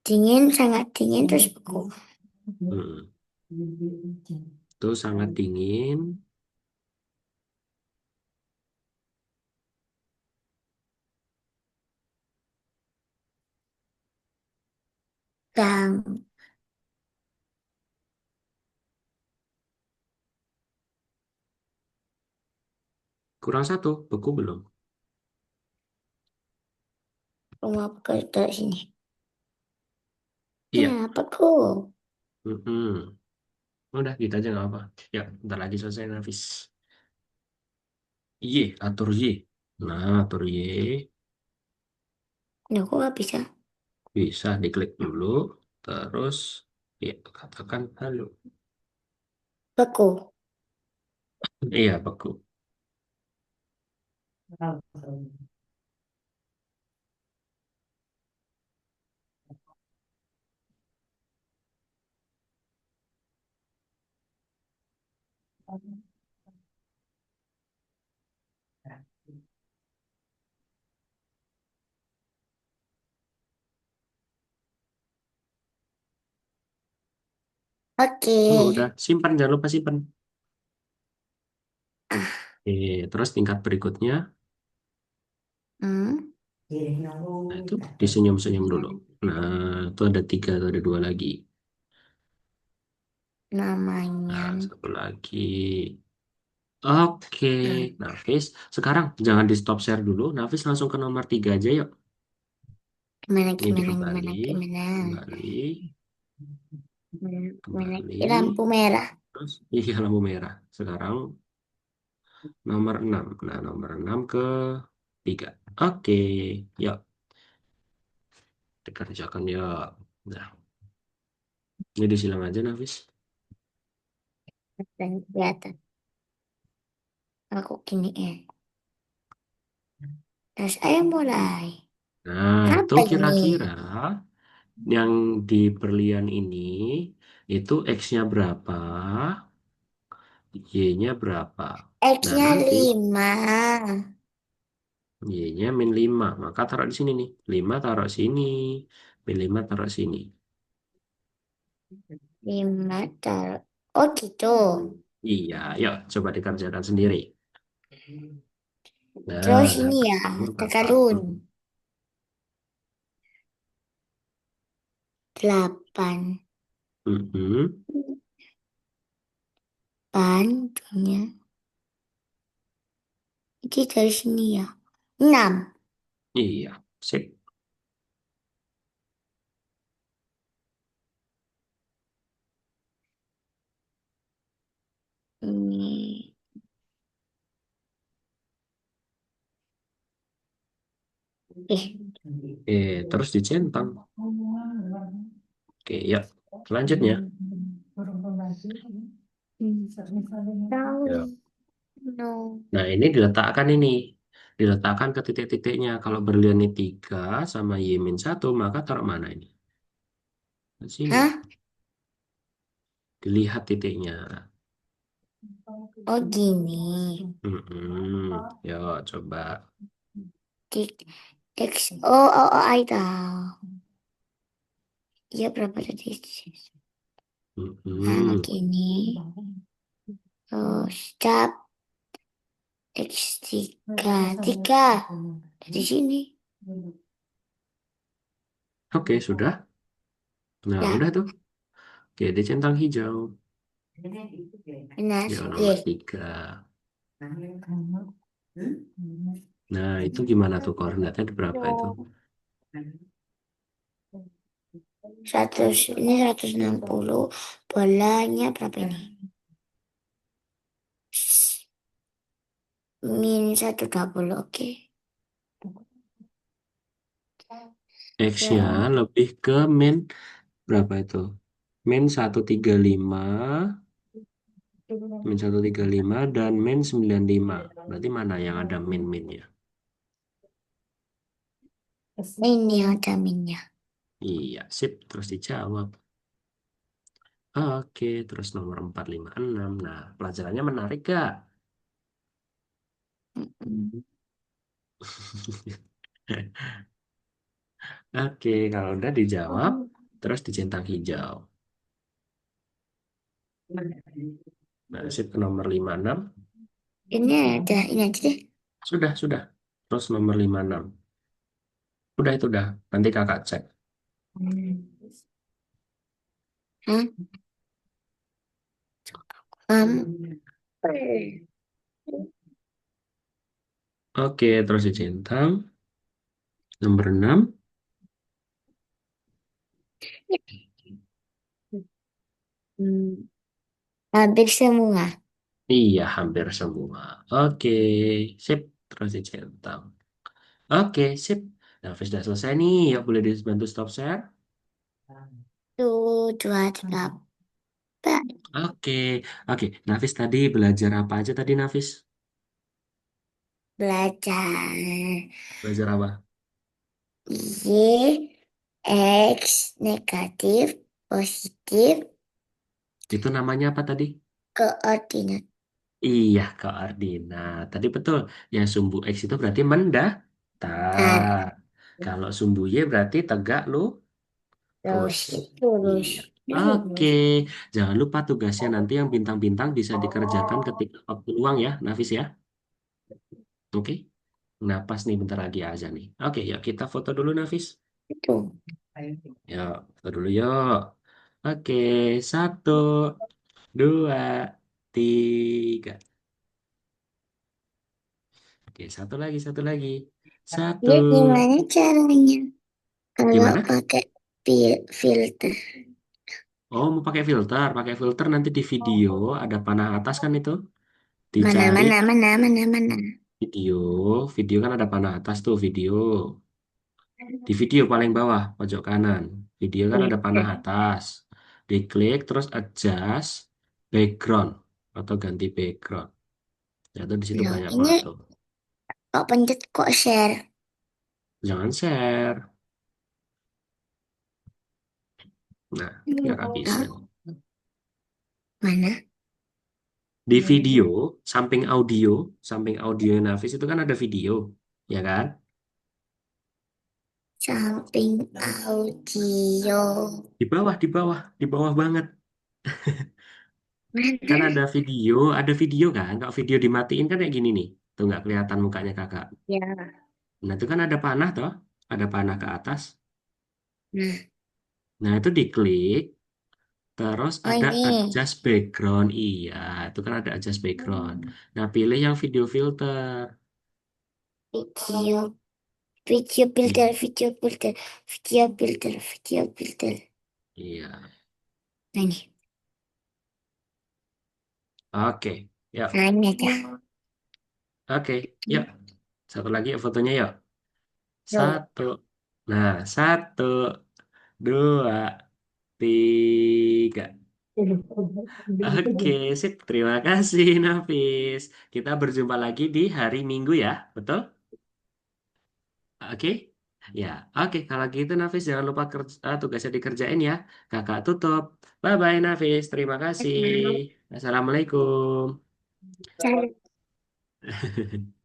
Dingin, sangat dingin, terus beku. Mm. Itu sangat dingin. Dan Kurang satu, beku belum? rumah beku dari sini. Ya, Iya. beku. Mm-mm. Udah gitu aja nggak apa. Ya, bentar lagi selesai Nafis. Y, atur Y. Nah, atur Y. Nah, kok nggak bisa? Bisa diklik dulu. Terus, ya, katakan halo. Beku. Iya, beku. Oke. Oh, udah. Simpan, jangan lupa simpan. Ah, Oke, terus tingkat berikutnya. hmm. Nah, itu disenyum-senyum dulu. Nah, itu ada tiga, atau ada dua lagi. Namanya. Nah, satu lagi. Oke, Nafis. Sekarang jangan di stop share dulu. Nafis langsung ke nomor tiga aja yuk. Gimana, Ini dia gimana, kembali. gimana, gimana. Kembali. Gimana, Kembali. lampu merah. Terus, iya lampu merah. Sekarang nomor 6. Nah, nomor 6 ke 3. Oke, yuk. Dikerjakan yuk. Nah, ini disilang aja, Nafis. Dan kelihatan. Aku gini ya. Terus ayo mulai. Nah, itu Apa ini? kira-kira yang di berlian ini itu X-nya berapa, Y-nya berapa. Nah, X-nya nanti 5. Y-nya min 5. Maka taruh di sini nih. 5 taruh sini. P5 taruh sini. Lima taruh. Oh gitu. Iya, yuk coba dikerjakan sendiri. Terus Nah, ini dapat ya, nomor berapa? tekalun. 8. Mhm. 8. Ini dari sini ya. 6. Iya, sip. Ini. Terus dicentang. Oke, yuk. Selanjutnya. Ya. Tahu. No. Nah, ini diletakkan ini. Diletakkan ke titik-titiknya. Kalau berlian ini 3 sama Y-1, maka taruh mana ini? Di sini. Hah? Dilihat titiknya. Oh gini. Yuk, coba. Tik. X. Oh, oh, oh, I tahu. Iya berapa tadi? Nah, Mm-mm. gini. Terus cap. X3. 3. Dari sini. Oke, sudah. Nah, Ya, udah tuh. Oke, dicentang hijau. benar. Yuk, nomor Ye. 3. Nah, itu gimana tuh koordinatnya ada berapa itu? 160. Bolanya berapa ini? -120. Oke. X-nya Ya. lebih ke min berapa itu? Min 135, min 135 dan min 95. Berarti mana yang ada min-minnya? Ini ada minyak. Iya, sip. Terus dijawab. Oke, terus nomor 456. Nah, pelajarannya menarik gak? Mm-mm. Oke, kalau udah dijawab, terus dicentang hijau. Nah, sip ke nomor 56. Ini ada, ini aja deh. Sudah. Terus nomor 56. Udah itu udah. Nanti kakak cek. Hah? Oke, terus dicentang. Nomor 6. Hmm, hampir semua. Iya, hampir semua. Oke, sip. Terus dicentang. Oke, sip. Nah, sudah selesai nih. Ya, boleh dibantu stop share. Tuh, dua, tiga, empat. Oke, oke. Nafis tadi belajar apa aja tadi, Nafis? Belajar. Belajar apa? Y, X, negatif, positif, Itu namanya apa tadi? koordinat. Iya, koordinat. Tadi betul. Yang sumbu X itu berarti mendatar. Tar. Kalau sumbu Y berarti tegak lurus. Terus, terus. Iya. Oke, jangan lupa tugasnya nanti yang bintang-bintang bisa dikerjakan ketika waktu luang ya, Nafis ya. Oke. Nah, pas nih bentar lagi aja nih. Oke, yuk kita foto dulu, Nafis. Itu. Yuk, foto dulu yuk. Oke, 1, 2, 3. Oke, satu lagi. Satu. Ya, gimana caranya? Kalau Gimana? pakai filter. Oh, mau pakai filter nanti di video ada panah atas kan itu. Mana, Dicari mana, mana, mana, mana. video, video kan ada panah atas tuh video. Di video paling bawah pojok kanan, video kan ada panah Filter. atas. Diklik terus adjust background atau ganti background. Ya, tuh di situ Loh, banyak ini banget tuh. kok pencet kok share? Jangan share. Nah, ya nggak bisa. Loh, mana? Di video, samping audio Nafis itu kan ada video, ya kan? Samping audio. Di bawah banget. Kan Mana? ada video kan? Kalau video dimatiin kan kayak gini nih. Tuh nggak kelihatan mukanya kakak. Ya. Nah itu kan ada panah toh, ada panah ke atas. Nah. Nah itu diklik, terus Oh ada ini. adjust background. Iya, itu kan ada adjust background. Nah pilih yang video filter. Video. Video Iya. filter. Video filter. Video filter. Video filter. Iya. Nah, ini. Oke, yuk. Nah, ini aja. Oke, yuk. Satu lagi yuk fotonya yuk. Yo. Satu. Nah, satu, dua, tiga. Oke, sip. Terima kasih, Nafis. Kita berjumpa lagi di hari Minggu ya, betul? Oke? Ya, oke. Kalau gitu, Nafis jangan lupa tugasnya dikerjain ya. Kakak tutup. Bye-bye, Nafis. Terima kasih. Assalamualaikum. Cara